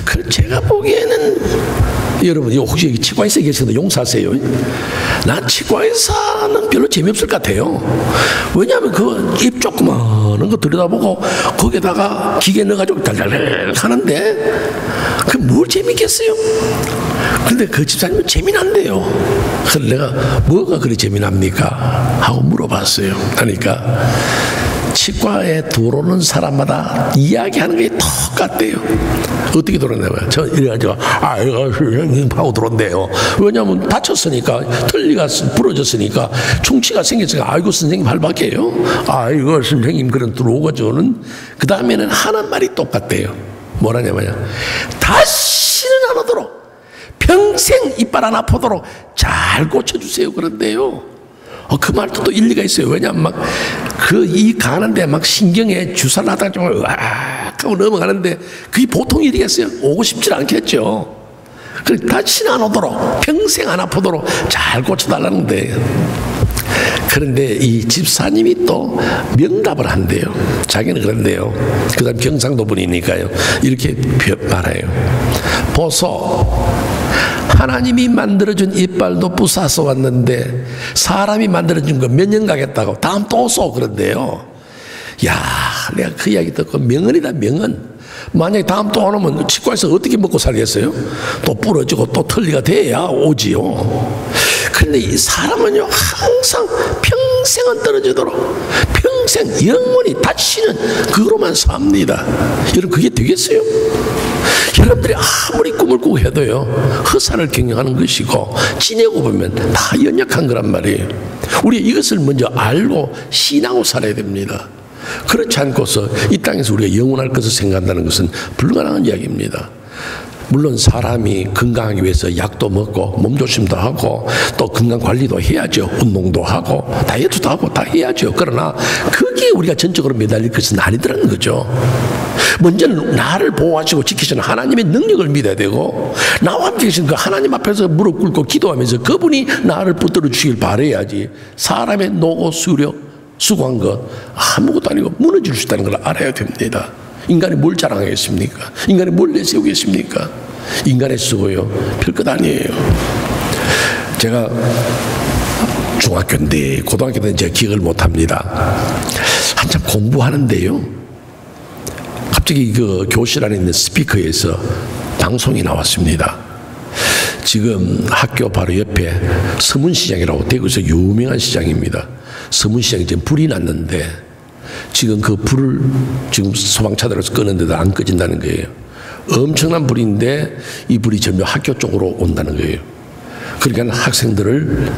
그 제가 보기에는, 여러분 혹시 여기 치과의사 계시는데 용서하세요. 난 치과의사는 별로 재미없을 것 같아요. 왜냐하면 그 입 조그마한 거 들여다보고 거기에다가 기계 넣어가지고 달달달 하는데 그 뭘 재밌겠어요? 근데 그 집사님은 재미난대요. 그래서 내가 뭐가 그리 재미납니까? 하고 물어봤어요. 그러니까 치과에 들어오는 사람마다 이야기하는 게 똑같대요. 어떻게 들어오냐면, 저 이래가지고 선생님 하고 들어온대요. 왜냐하면 다쳤으니까, 틀니가 부러졌으니까, 충치가 생겼으니까 아이고 선생님 할밖에요. 아이고 선생님 그런 들어오고저는 그 다음에는 하는 말이 똑같대요. 뭐라냐면요, 다시는 안 오도록 평생 이빨 안 아프도록 잘 고쳐주세요 그런데요. 그 말도 또 일리가 있어요. 왜냐하면 막 이 가는데 막 신경에 주사를 하다가 좀 으악 하고 넘어가는데 그게 보통 일이겠어요? 오고 싶지 않겠죠. 그래서 다시는 안 오도록, 평생 안 아프도록 잘 고쳐달라는데, 그런데 이 집사님이 또 명답을 한대요. 자기는 그런데요. 그 다음 경상도 분이니까요. 이렇게 말해요. 보소, 하나님이 만들어준 이빨도 부사서 왔는데 사람이 만들어준 거 몇 년 가겠다고 다음 또 쏘 그런데요. 야, 내가 그 이야기 듣고 명언이다, 명언. 만약에 다음 또 안 오면 치과에서 어떻게 먹고 살겠어요? 또 부러지고 또 털리가 돼야 오지요. 그런데 이 사람은요, 항상 평생은 떨어지도록, 평생 영원히 다시는 그거로만 삽니다. 여러분, 그게 되겠어요? 여러분들이 아무리 꿈을 꾸고 해도요, 허사를 경영하는 것이고 지내고 보면 다 연약한 거란 말이에요. 우리가 이것을 먼저 알고 신앙으로 살아야 됩니다. 그렇지 않고서 이 땅에서 우리가 영원할 것을 생각한다는 것은 불가능한 이야기입니다. 물론 사람이 건강하기 위해서 약도 먹고 몸조심도 하고 또 건강관리도 해야죠. 운동도 하고 다이어트도 하고 다 해야죠. 그러나 그게 우리가 전적으로 매달릴 것은 아니더라는 거죠. 먼저는 나를 보호하시고 지키시는 하나님의 능력을 믿어야 되고, 나와 함께 계신 그 하나님 앞에서 무릎 꿇고 기도하면서 그분이 나를 붙들어 주시길 바라야지, 사람의 노고 수고한 것 아무것도 아니고 무너질 수 있다는 걸 알아야 됩니다. 인간이 뭘 자랑하겠습니까? 인간이 뭘 내세우겠습니까? 인간의 수고요, 별것 아니에요. 제가 중학교인데 고등학교 때는 제가 기억을 못합니다. 한참 공부하는데요, 갑자기 그 교실 안에 있는 스피커에서 방송이 나왔습니다. 지금 학교 바로 옆에 서문시장이라고 대구에서 유명한 시장입니다. 서문시장에 지금 불이 났는데 지금 그 불을 지금 소방차들에서 끄는데도 안 꺼진다는 거예요. 엄청난 불인데 이 불이 전부 학교 쪽으로 온다는 거예요. 그러니까 학생들을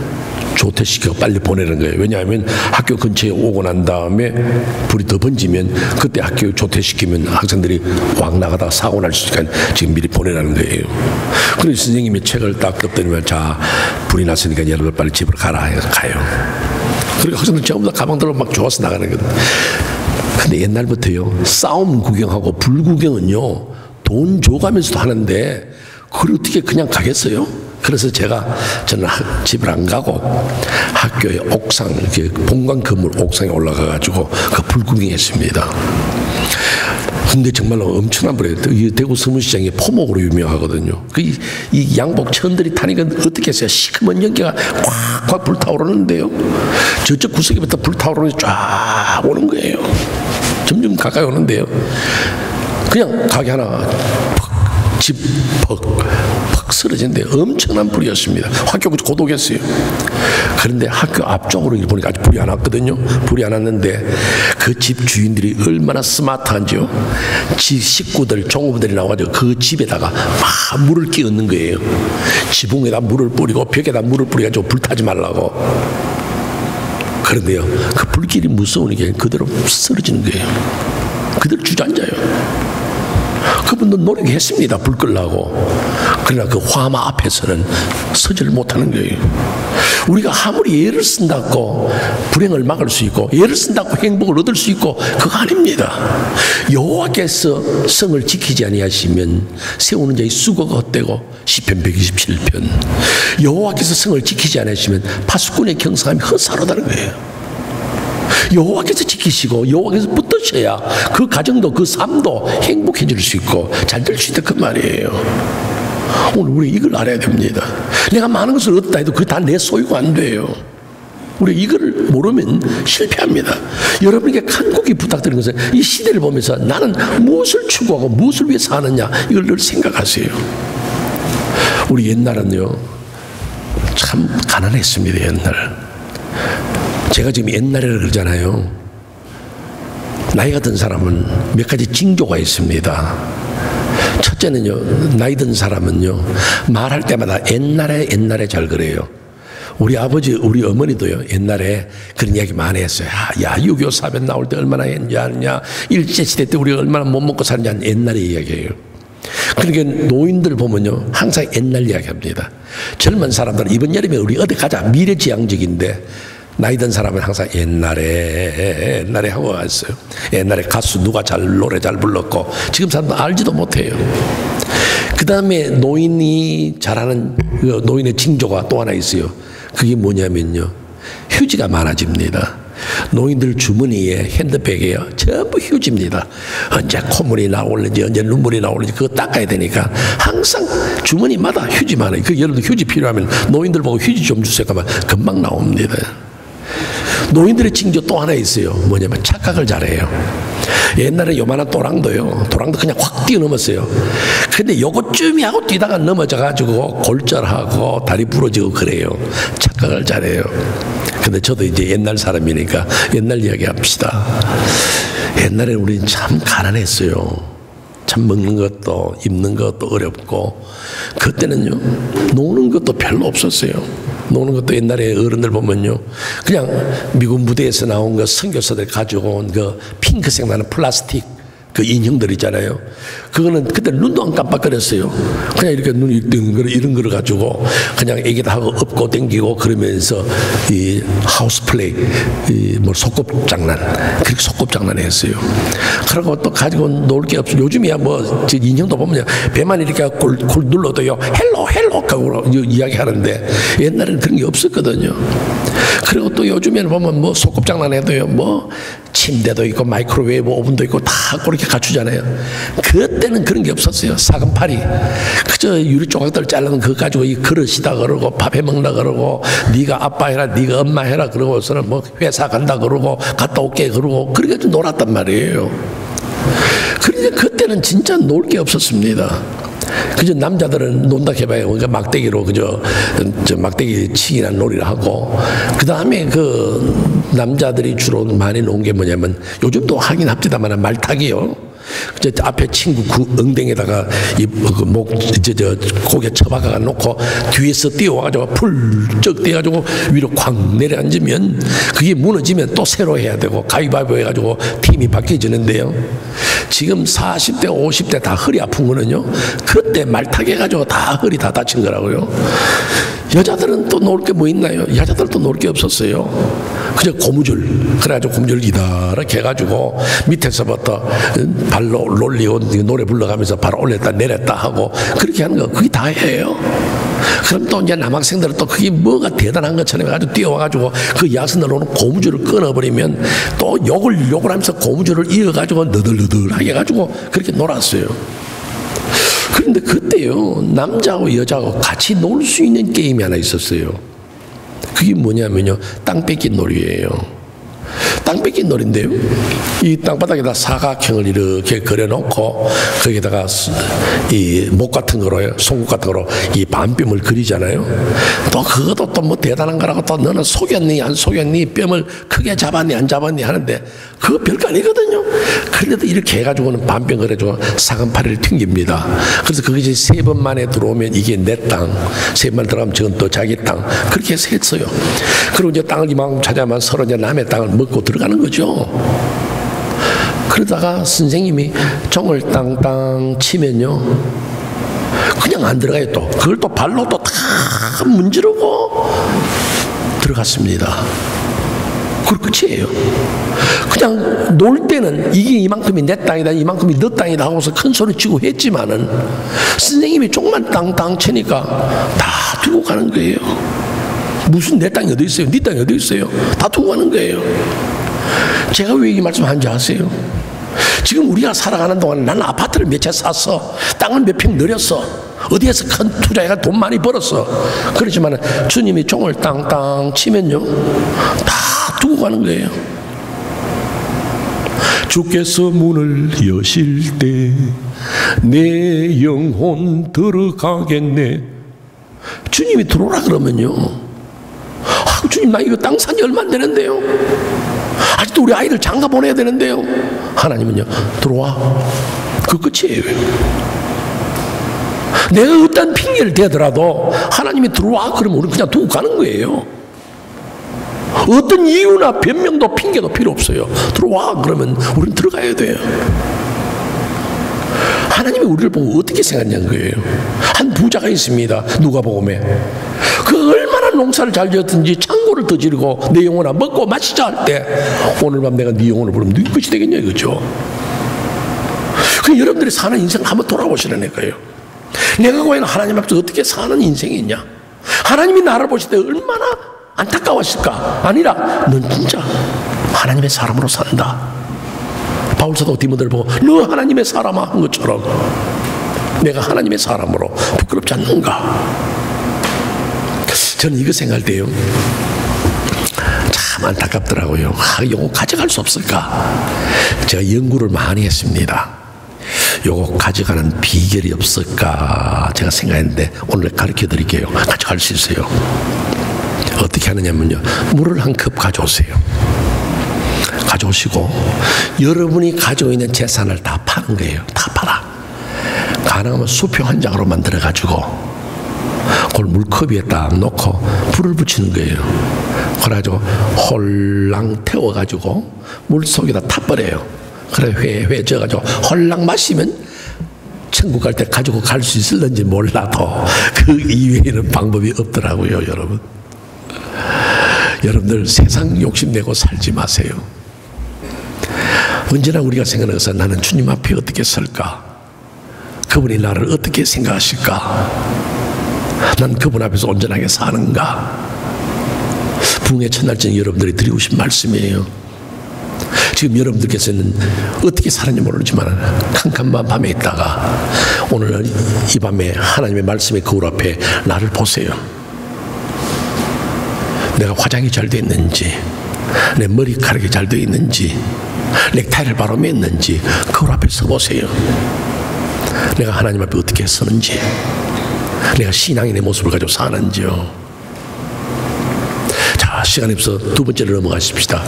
조퇴시켜 빨리 보내는 거예요. 왜냐하면 학교 근처에 오고 난 다음에 불이 더 번지면 그때 학교 조퇴시키면 학생들이 왕 나가다가 사고 날 수 있으니까 지금 미리 보내라는 거예요. 그래서 선생님이 책을 딱 덮더니만, 자, 불이 났으니까 여러분 빨리 집으로 가라 해서 가요. 그리고 학생들 전부 다 가방들로 막 좋아서 나가는 거예요. 근데 옛날부터요, 싸움 구경하고 불 구경은요 돈 줘가면서도 하는데 그걸 어떻게 그냥 가겠어요? 그래서 저는 집을 안 가고 학교의 옥상, 이렇게 본관 건물 옥상에 올라가가지고 그 불구경했습니다. 근데 정말로 엄청난 불이에요. 이 대구 서문시장이 포목으로 유명하거든요. 이 양복 천들이 타니까 어떻게 했어요? 시커먼 연기가 확확 불타오르는데요. 저쪽 구석에부터 불타오르는 쫙 오는 거예요. 점점 가까이 오는데요. 그냥 가게 하나 집 퍽 쓰러지는데 엄청난 불이었습니다. 학교 고독했어요. 그런데 학교 앞쪽으로 보니까 아직 불이 안 왔거든요. 불이 안 왔는데 그 집 주인들이 얼마나 스마트한지요. 집 식구들, 종업원들이 나와서 그 집에다가 막 물을 끼얹는 거예요. 지붕에다 물을 뿌리고 벽에다 물을 뿌려가지고 불타지 말라고. 그런데요, 그 불길이 무서우니까 그대로 쓰러지는 거예요. 그대로 주저앉아요. 그분도 노력했습니다, 불 끄려고. 그러나 그 화마 앞에서는 서지를 못하는 거예요. 우리가 아무리 예를 쓴다고 불행을 막을 수 있고, 예를 쓴다고 행복을 얻을 수 있고, 그거 아닙니다. 여호와께서 성을 지키지 아니하시면 세우는 자의 수고가 헛되고, 시편 127편. 여호와께서 성을 지키지 아니하시면 파수꾼의 경성함이 헛사로다는 거예요. 여호와께서 지키시고 여호와께서 붙드셔야 그 가정도 그 삶도 행복해질 수 있고 잘 될 수 있다, 그 말이에요. 오늘 우리 이걸 알아야 됩니다. 내가 많은 것을 얻었다 해도 그게 다 내 소유가 안 돼요. 우리 이걸 모르면 실패합니다. 여러분에게 간곡히 부탁드리는 것은 이 시대를 보면서 나는 무엇을 추구하고 무엇을 위해 사느냐, 이걸 늘 생각하세요. 우리 옛날은요 참 가난했습니다. 옛날. 제가 지금 옛날이라 그러잖아요. 나이가 든 사람은 몇 가지 징조가 있습니다. 첫째는요, 나이 든 사람은요 말할 때마다 옛날에 잘 그래요. 우리 아버지, 우리 어머니도요 옛날에 그런 이야기 많이 했어요. 야, 6.25 사변 나올 때 얼마나 했냐, 일제시대 때 우리가 얼마나 못 먹고 살냐, 옛날의 이야기예요. 그러니까 노인들 보면요 항상 옛날 이야기합니다. 젊은 사람들은 이번 여름에 우리 어디 가자, 미래지향적인데 나이 든 사람은 항상 옛날에 하고 왔어요. 옛날에 가수 누가 노래 잘 불렀고, 지금 사람도 알지도 못해요. 그 다음에 노인이 잘하는 노인의 징조가 또 하나 있어요. 그게 뭐냐면요, 휴지가 많아집니다. 노인들 주머니에 핸드백에요, 전부 휴지입니다. 언제 콧물이 나올는지 언제 눈물이 나올는지 그거 닦아야 되니까 항상 주머니마다 휴지 많아요. 그 여러분들 휴지 필요하면 노인들 보고 휴지 좀 주세요 하면 금방 나옵니다. 노인들의 징조 또 하나 있어요. 뭐냐면 착각을 잘해요. 옛날에 요만한 도랑도 그냥 확 뛰어넘었어요. 근데 요것쯤이 하고 뛰다가 넘어져가지고 골절하고 다리 부러지고 그래요. 착각을 잘해요. 근데 저도 이제 옛날 사람이니까 옛날 이야기 합시다. 옛날에 우리는 참 가난했어요. 참 먹는 것도 입는 것도 어렵고, 그때는요 노는 것도 별로 없었어요. 노는 것도 옛날에 어른들 보면요, 그냥 미군 무대에서 나온 거 선교사들 가지고 온 그 핑크색 나는 플라스틱 그 인형들 있잖아요. 그거는 그때 눈도 안 깜빡거렸어요. 그냥 이렇게 눈이 이런 거를 가지고 그냥 애기다 하고 업고 댕기고 그러면서 이 하우스 플레이, 뭐 소꿉장난, 그렇게 소꿉장난 했어요. 그러고 또 가지고 놀 게 없어. 요즘이야 뭐 인형도 보면 배만 이렇게 골 눌러도요, 헬로 하고 이야기 하는데 옛날에는 그런 게 없었거든요. 그리고 또 요즘에는 보면 뭐 소꿉장난 해도요, 뭐 침대도 있고 마이크로웨이브 오븐도 있고 다 그렇게 갖추잖아요. 그때는 그런 게 없었어요. 사금팔이 그저 유리 조각들 잘라놓은 그거 가지고 이 그릇이다 그러고 밥해 먹나 그러고, 네가 아빠 해라 네가 엄마 해라 그러고서는 뭐 회사 간다 그러고 갔다 올게 그러고 그렇게 좀 놀았단 말이에요. 그러니까 그때는 진짜 놀 게 없었습니다. 그저 남자들은 논다 해봐요. 그러니까 막대기로 그저 막대기 치기나 놀이를 하고, 그 다음에 그 남자들이 주로 많이 논 게 뭐냐면, 요즘도 하긴 합디다만 말타기요. 저 앞에 친구 엉덩이에다가 목 고개 쳐박아 놓고 뒤에서 뛰어와가지고 풀쩍 뛰어가지고 위로 쾅 내려앉으면 그게 무너지면 또 새로 해야 되고 가위바위보 해가지고 팀이 바뀌어지는데요. 지금 40대 50대 다 허리 아픈 거는요, 그때 말타기 해가지고 다 허리 다 다친 거라고요. 여자들은 또 놀 게 뭐 있나요? 여자들도 놀 게 없었어요. 그저 고무줄, 그래가지고 고무줄 이다랗게 해가지고 밑에서부터 발로 롤리고 노래 불러가면서 발 올렸다 내렸다 하고 그렇게 하는 거, 그게 다예요. 그럼 또 이제 남학생들은 또 그게 뭐가 대단한 것처럼 해가지고 뛰어와가지고 그 야선으로는 고무줄을 끊어버리면 또 욕을 하면서 고무줄을 이어가지고 너덜너덜하게 해가지고 그렇게 놀았어요. 그런데 그때요, 남자하고 여자하고 같이 놀 수 있는 게임이 하나 있었어요. 그게 뭐냐면요, 땅 뺏기 놀이예요. 땅 뺏기 놀인데요, 이 땅바닥에다 사각형을 이렇게 그려놓고 거기에다가 이 목 같은 거로요, 송곳 같은 거로 이 반뼘을 그리잖아요. 또 그것도 또 뭐 대단한 거라고 또 너는 속였니 안 속였니, 뼘을 크게 잡았니 안 잡았니 하는데 그거 별거 아니거든요. 그런데도 이렇게 해가지고는 반뼘 그래가지고 사금팔이를 튕깁니다. 그래서 그게 이제 3번 만에 들어오면 이게 내 땅, 3번 들어가면 저건 또 자기 땅, 그렇게 해서 했어요. 그리고 이제 땅을 이만큼 찾아만 서로 이제 남의 땅을 먹고 들어가는 거죠. 그러다가 선생님이 종을 땅땅 치면요, 그냥 안 들어가요. 또 그걸 또 발로 또 다 문지르고 들어갔습니다. 그걸 끝이에요. 그냥 놀 때는 이게 이만큼이 내 땅이다, 이만큼이 너 땅이다 하고서 큰 소리 치고 했지만은 선생님이 종만 땅땅 치니까 다 두고 가는 거예요. 무슨 내 땅이 어디 있어요? 네 땅이 어디 있어요? 다 두고 가는 거예요. 제가 왜 이 말씀하는지 아세요? 지금 우리가 살아가는 동안 나는 아파트를 몇 채 샀어, 땅을 몇 평 늘렸어, 어디에서 큰 투자해가 돈 많이 벌었어. 그렇지만 주님이 종을 땅땅 치면요, 다 두고 가는 거예요. 주께서 문을 여실 때 내 영혼 들어가겠네. 주님이 들어오라 그러면요, 주님 나 이거 땅 산 지 얼마 안 되는데요, 아직도 우리 아이들 장가 보내야 되는데요. 하나님은요, 들어와. 그 끝이에요. 내가 어떤 핑계를 대더라도 하나님이 들어와 그러면 우리는 그냥 두고 가는 거예요. 어떤 이유나 변명도 핑계도 필요 없어요. 들어와 그러면 우리는 들어가야 돼요. 하나님이 우리를 보고 어떻게 생각하냐는 거예요. 한 부자가 있습니다. 누가복음에. 그 얼마나 농사를 잘 지었든지 창고를 수고를 더 지르고 내 영혼아 먹고 마시자 할 때 오늘 밤 내가 네 영혼을 부르면 누구 것이 되겠냐 이거죠. 그 여러분들이 사는 인생 한번 돌아보시라는 거예요. 내가 과연 하나님 앞에서 어떻게 사는 인생이 있냐. 하나님이 나를 보실 때 얼마나 안타까웠을까. 아니라 넌 진짜 하나님의 사람으로 산다. 바울사도 디모데를 보고 너 하나님의 사람아 한 것처럼 내가 하나님의 사람으로 부끄럽지 않는가. 저는 이거 생각할 때요 참 안타깝더라고요. 이거 가져갈 수 없을까. 제가 연구를 많이 했습니다. 요거 가져가는 비결이 없을까 제가 생각했는데 오늘 가르쳐 드릴게요. 가져갈 수 있어요. 어떻게 하느냐면요, 물을 한 컵 가져오세요. 가져오시고 여러분이 가지고 있는 재산을 다 파는 거예요. 다 팔아. 가능하면 수표 한 장으로 만들어 가지고 그걸 물컵 위에 딱 놓고 불을 붙이는 거예요. 그래가지고 홀랑 태워가지고 물 속에다 타버려요. 그래 회회 져가지고 홀랑 마시면 천국 갈 때 가지고 갈 수 있을는지 몰라도 그 이외에는 방법이 없더라고요. 여러분, 여러분들 세상 욕심내고 살지 마세요. 언제나 우리가 생각하는 것은 나는 주님 앞에 어떻게 설까, 그분이 나를 어떻게 생각하실까, 난 그분 앞에서 온전하게 사는가. 부흥의 첫날 저녁 여러분들이 드리고 싶은 말씀이에요. 지금 여러분들께서는 어떻게 살았는지 모르지만 캄캄한 밤에 있다가 오늘 이 밤에 하나님의 말씀의 거울 앞에 나를 보세요. 내가 화장이 잘 되어 있는지, 내 머리카락이 잘 되어 있는지, 넥타이를 바로 맸는지 거울 앞에 서보세요. 내가 하나님 앞에 어떻게 서는지, 내가 신앙의 내 모습을 가지고 사는지요. 자, 시간이 없어 두 번째로 넘어가십시다.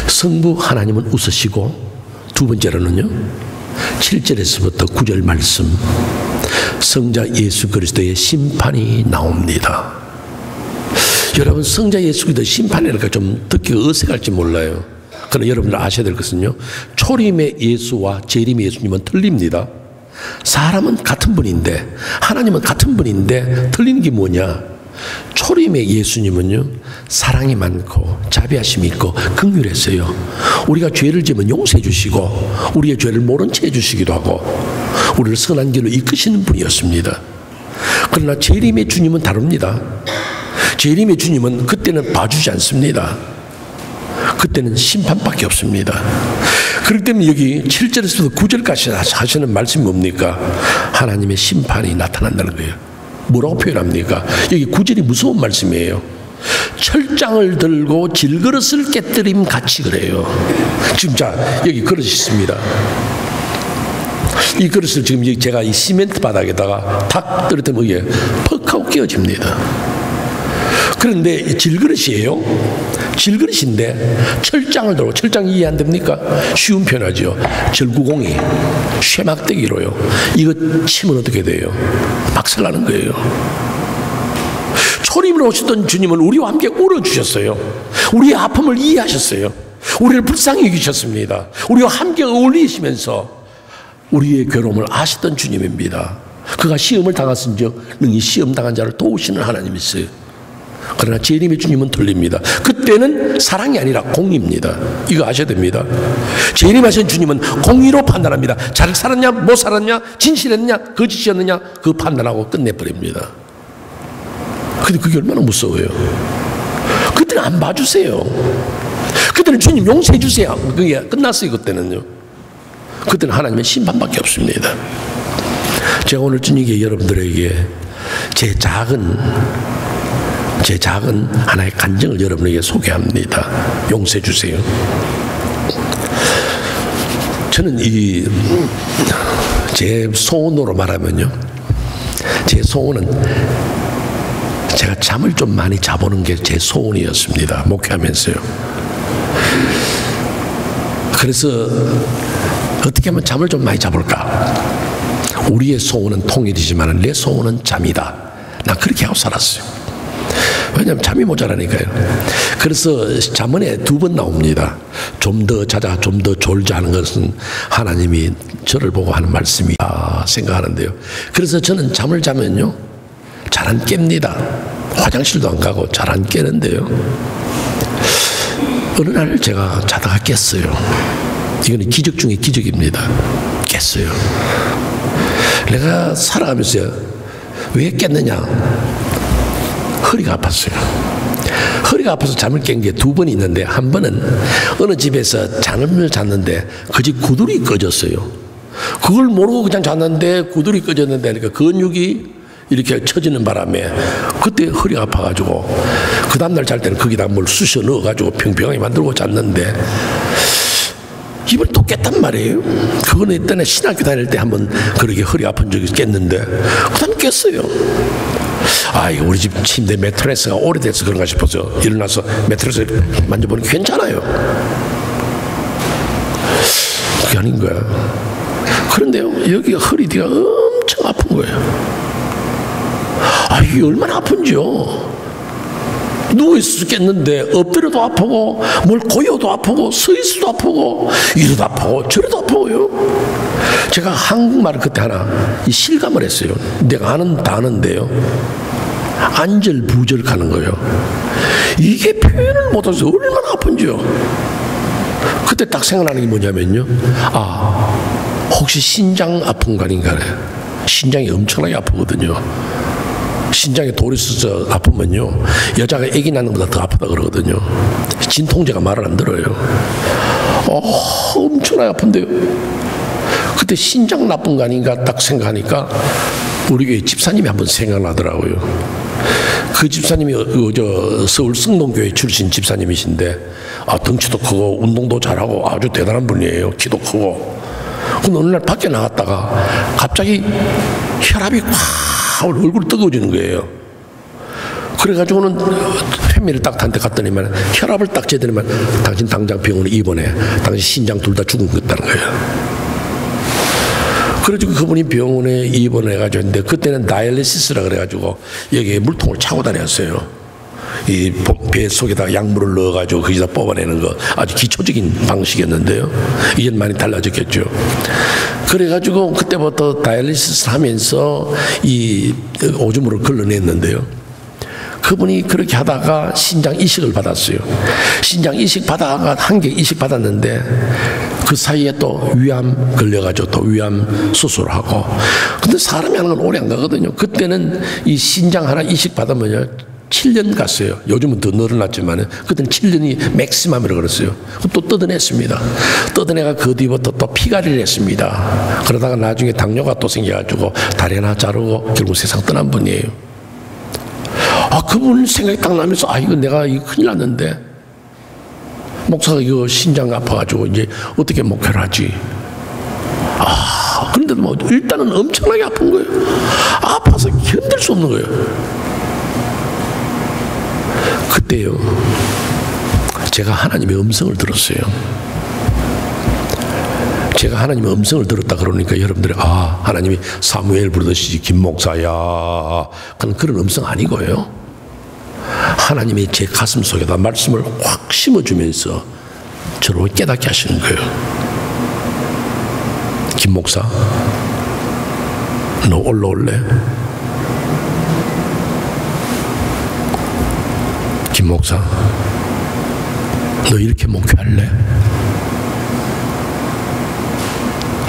성부 하나님은 웃으시고, 두 번째로는요 7절에서부터 9절 말씀, 성자 예수 그리스도의 심판이 나옵니다. 여러분, 성자 예수 그리스도의 심판이랄까 좀 듣기가 어색할지 몰라요. 그러나 여러분들 아셔야 될 것은요, 초림의 예수와 재림의 예수님은 틀립니다. 사람은 같은 분인데, 하나님은 같은 분인데 틀리는 게 뭐냐. 초림의 예수님은요 사랑이 많고 자비하심이 있고 긍휼했어요. 우리가 죄를 지으면 용서해 주시고 우리의 죄를 모른 채 해주시기도 하고 우리를 선한 길로 이끄시는 분이었습니다. 그러나 재림의 주님은 다릅니다. 재림의 주님은 그때는 봐주지 않습니다. 그때는 심판밖에 없습니다. 그렇기 때문에 여기 7절에서부터 9절까지 하시는 말씀이 뭡니까? 하나님의 심판이 나타난다는 거예요. 뭐라고 표현합니까? 여기 9절이 무서운 말씀이에요. 철장을 들고 질그릇을 깨뜨림 같이 그래요. 지금 자, 여기 그릇이 있습니다. 이 그릇을 지금 제가 이 시멘트 바닥에다가 탁 떨어뜨리면 이게 퍽 하고 깨어집니다. 그런데 질그릇이에요. 질그릇인데 철장을 들고, 철장 이해 안 됩니까? 쉬운 표현하죠. 절구공이 쇠막대기로요. 이거 치면 어떻게 돼요? 박살나는 거예요. 초림으로 오셨던 주님은 우리와 함께 울어주셨어요. 우리의 아픔을 이해하셨어요. 우리를 불쌍히 여기셨습니다. 우리와 함께 어울리시면서 우리의 괴로움을 아시던 주님입니다. 그가 시험을 당했은즉 능히 시험 당한 자를 도우시는 하나님이세요. 그러나 재림의 주님은 틀립니다. 그때는 사랑이 아니라 공의입니다. 이거 아셔야 됩니다. 재림하신 주님은 공의로 판단합니다. 잘 살았냐 못 살았냐, 진실했느냐 거짓이었느냐, 그 판단하고 끝내버립니다. 근데 그게 얼마나 무서워요. 그때는 안 봐주세요. 그때는 주님 용서해 주세요. 그게 끝났어요. 그때는요. 그때는 하나님의 심판밖에 없습니다. 제가 오늘 저녁에 여러분들에게 제 작은 하나의 간증을 여러분에게 소개합니다. 용서해 주세요. 저는 제 소원으로 말하면요, 제 소원은 제가 잠을 좀 많이 자보는 게 제 소원이었습니다. 목회하면서요. 그래서 어떻게 하면 잠을 좀 많이 자볼까? 우리의 소원은 통일이지만 내 소원은 잠이다. 난 그렇게 하고 살았어요. 왜냐하면 잠이 모자라니까요. 그래서 잠언에 2번 나옵니다. 좀 더 자자, 좀 더 졸자 하는 것은 하나님이 저를 보고 하는 말씀이다 생각하는데요. 그래서 저는 잠을 자면요 잘 안 깹니다. 화장실도 안 가고 잘 안 깨는데요. 어느 날 제가 자다가 깼어요. 이거는 기적 중에 기적입니다. 깼어요. 내가 살아가면서 왜 깼느냐? 허리가 아팠어요. 허리가 아파서 잠을 깬 게 두 번 있는데, 한 번은 어느 집에서 잠을 잤는데 그 집 구들이 꺼졌어요. 그걸 모르고 그냥 잤는데 구들이 꺼졌는데, 그러니까 근육이 이렇게 처지는 바람에 그때 허리가 아파가지고 그 다음날 잘 때는 거기다 뭘 쑤셔 넣어가지고 평평하게 만들고 잤는데, 이번에 또 깼단 말이에요. 그거는 일단은 신학교 다닐 때 한번 그렇게 허리 아픈 적이 깼는데, 그 다음에 깼어요. 아, 이거 우리 집 침대 매트레스가 오래돼서 그런가 싶어서 일어나서 매트레스를 만져보니까 괜찮아요. 그게 아닌 거야. 그런데요, 여기 허리 뒤가 엄청 아픈 거예요. 아, 이게 얼마나 아픈지요. 누워있어서 깼는데 엎드려도 아프고, 뭘 고여도 아프고, 서있어도 아프고, 이래도 아프고 저래도 아프고요. 제가 한국말을 그때 하나 실감을 했어요. 내가 아는 단어인데요, 안절부절 가는 거예요. 이게 표현을 못해서 얼마나 아픈지요. 그때 딱 생각나는 게 뭐냐면요, 아, 혹시 신장 아픈 거 아닌가. 신장이 엄청나게 아프거든요. 신장에 돌이 있어서 아프면요, 여자가 아기 낳는 것보다 더 아프다 그러거든요. 진통제가 말을 안 들어요. 엄청나게 아픈데요. 그때 신장 나쁜 거 아닌가 딱 생각하니까 우리 교회 집사님이 한번 생각나더라고요. 그 집사님이 서울 성동교회 출신 집사님이신데, 아, 덩치도 크고 운동도 잘하고 아주 대단한 분이에요. 키도 크고. 근데 어느 날 밖에 나갔다가 갑자기 혈압이 확 얼굴이 뜨거워지는 거예요. 그래가지고는 팬미를 딱 한테 갔더니만, 혈압을 딱 재더니만, 당신 당장 병원에 입원해. 당신 신장 둘 다 죽은 것 같다는 거예요. 그래가지고 그분이 병원에 입원해가지고 했는데, 그때는 다이얼리시스라 그래가지고 여기에 물통을 차고 다녔어요. 이 배 속에다가 약물을 넣어가지고 거기다 뽑아내는 거, 아주 기초적인 방식이었는데요. 이제는 많이 달라졌겠죠. 그래가지고 그때부터 다이얼리시스 하면서 이 오줌으로 걸러냈는데요. 그분이 그렇게 하다가 신장 이식을 받았어요. 신장 이식 받아가 한 개 이식 받았는데, 그 사이에 또 위암 걸려가지고 또 위암 수술을 하고. 근데 사람이 하는 건 오래 안 가거든요. 그때는 이 신장 하나 이식 받으면요 7년 갔어요. 요즘은 더 늘어났지만 그때는 7년이 맥시멈이라고 그랬어요. 또 뜯어냈습니다. 뜯어내가 그 뒤부터 또 피가리를 했습니다. 그러다가 나중에 당뇨가 또 생겨가지고 다리 하나 자르고 결국 세상 떠난 분이에요. 아, 그분 생각이 딱 나면서, 아, 이거 내가 이거 큰일 났는데, 목사가 이거 신장 아파가지고 이제 어떻게 목회를 하지? 아, 그런데 뭐 일단은 엄청나게 아픈 거예요. 아파서 견딜 수 없는 거예요. 그때요, 제가 하나님의 음성을 들었어요. 제가 하나님의 음성을 들었다 그러니까 여러분들이, 아, 하나님이 사무엘 부르듯이 김 목사야, 그런 음성 아니고요. 하나님이 제 가슴 속에다 말씀을 확 심어주면서 저를 깨닫게 하시는 거예요. 김 목사, 너 올라올래? 김 목사, 너 이렇게 목회할래?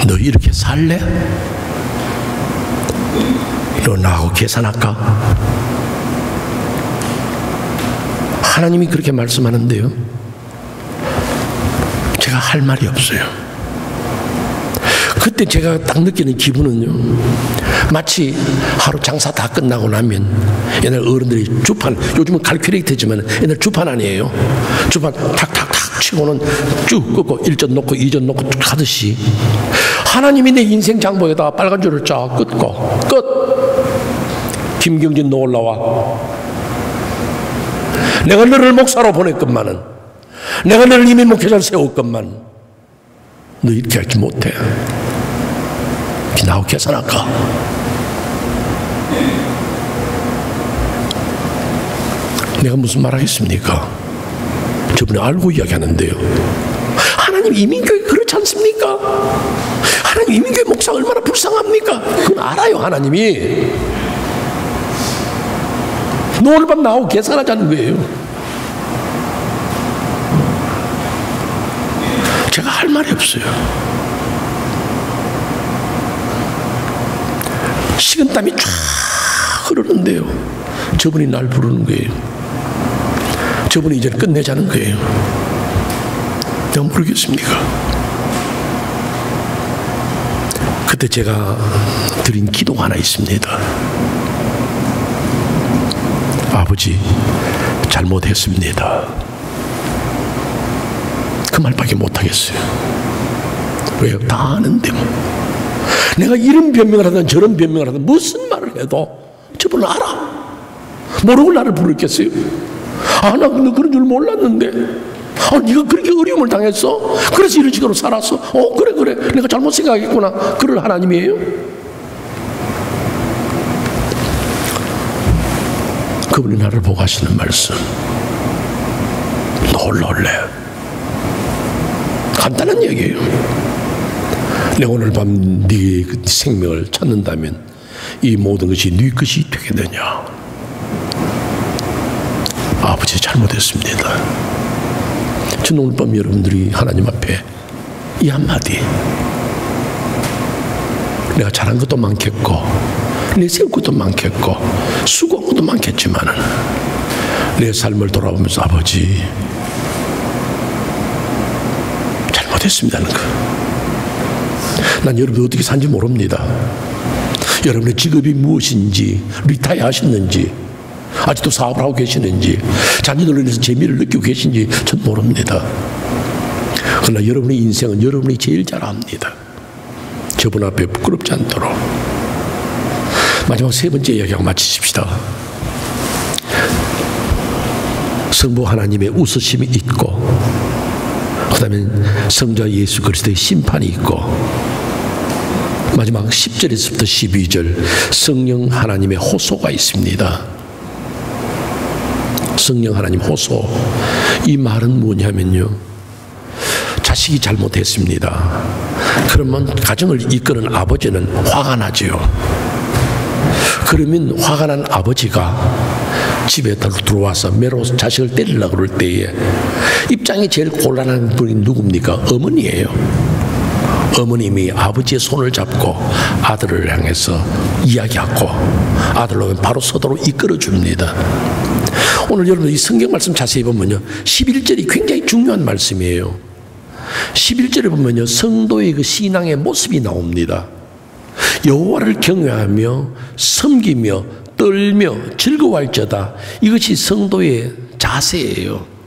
너 이렇게 살래? 너 나하고 계산할까? 하나님이 그렇게 말씀하는데요, 제가 할 말이 없어요. 그때 제가 딱 느끼는 기분은요, 마치 하루 장사 다 끝나고 나면 옛날 어른들이 주판, 요즘은 칼큘레이터지만 옛날 주판 아니에요. 주판 탁탁탁 치고는 쭉 긋고 1전 놓고 2전 놓고 쭉 하듯이, 하나님이 내 인생 장보에다가 빨간 줄을 쫙 긋고, 끝. 김경진 너 올라와. 내가 너를 목사로 보냈건만은, 내가 너를 이미 목회자로 세웠건만, 너 이렇게 할지 못해. 나하고 계산할까? 내가 무슨 말 하겠습니까? 저분이 알고 이야기하는데요, 하나님 이민교회 그렇지 않습니까? 하나님 이민교회 목사 얼마나 불쌍합니까? 그건 알아요. 하나님이 너 오늘 밤 나하고 계산하자는 거예요. 제가 할 말이 없어요. 식은땀이 쫙 흐르는데요. 저분이 날 부르는 거예요. 저분이 이제 끝내자는 거예요. 내가 모르겠습니까? 그때 제가 드린 기도가 하나 있습니다. 아버지, 잘못했습니다. 그 말밖에 못하겠어요. 왜요? 다 아는데 뭐. 내가 이런 변명을 하든 저런 변명을 하든 무슨 말을 해도 저분은 알아. 모르고 나를 부르겠어요? 아, 나 근데 그런 줄 몰랐는데. 아, 네가 그렇게 어려움을 당했어? 그래서 이런 식으로 살았어? 그래. 내가 잘못 생각했구나. 그럴 하나님이에요? 그분이 나를 보고 하시는 말씀. 놀래. 간단한 얘기예요. 내가 오늘 밤 네 생명을 찾는다면 이 모든 것이 네 것이 되게 되냐? 아버지, 잘못했습니다. 저는 오늘 밤 여러분들이 하나님 앞에 이 한마디, 내가 잘한 것도 많겠고 내 세울 것도 많겠고 수고한 것도 많겠지만은 내 삶을 돌아보면서 아버지, 잘못했습니다는 거. 난 여러분이 어떻게 사는지 모릅니다. 여러분의 직업이 무엇인지, 리타이어 하셨는지, 아직도 사업을 하고 계시는지, 자녀들로 인해서 재미를 느끼고 계신지 전 모릅니다. 그러나 여러분의 인생은 여러분이 제일 잘 압니다. 저분 앞에 부끄럽지 않도록. 마지막 세 번째 이야기하고 마치십시다. 성부 하나님의 웃으심이 있고, 그 다음에 성자 예수 그리스도의 심판이 있고, 마지막 10절에서부터 12절 성령 하나님의 호소가 있습니다. 성령 하나님 호소. 이 말은 뭐냐면요, 자식이 잘못했습니다. 그러면 가정을 이끄는 아버지는 화가 나죠. 그러면 화가 난 아버지가 집에 들어와서 매로 자식을 때리려고 그럴 때에 입장이 제일 곤란한 분이 누굽니까? 어머니예요. 어머님이 아버지의 손을 잡고 아들을 향해서 이야기하고 아들로 바로 서도로 이끌어줍니다. 오늘 여러분 이 성경 말씀 자세히 보면요, 11절이 굉장히 중요한 말씀이에요. 11절에 보면요, 성도의 그 신앙의 모습이 나옵니다. 여호와를 경외하며 섬기며 떨며 즐거워할지어다. 이것이 성도의 자세예요.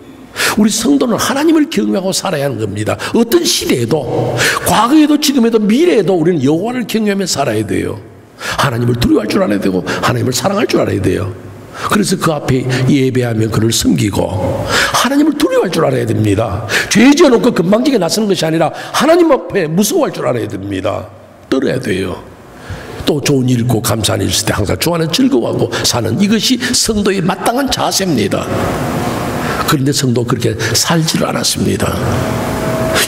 우리 성도는 하나님을 경외하고 살아야 하는 겁니다. 어떤 시대에도, 과거에도 지금에도 미래에도 우리는 여호와를 경외하며 살아야 돼요. 하나님을 두려워할 줄 알아야 되고 하나님을 사랑할 줄 알아야 돼요. 그래서 그 앞에 예배하며 그를 섬기고 하나님을 두려워할 줄 알아야 됩니다. 죄 지어놓고 금방지게 나서는 것이 아니라 하나님 앞에 무서워할 줄 알아야 됩니다. 떨어야 돼요. 또 좋은 일 있고 감사한 일 있을 때 항상 주 안에 즐거워하고 사는, 이것이 성도의 마땅한 자세입니다. 그런데 성도 그렇게 살지를 않았습니다.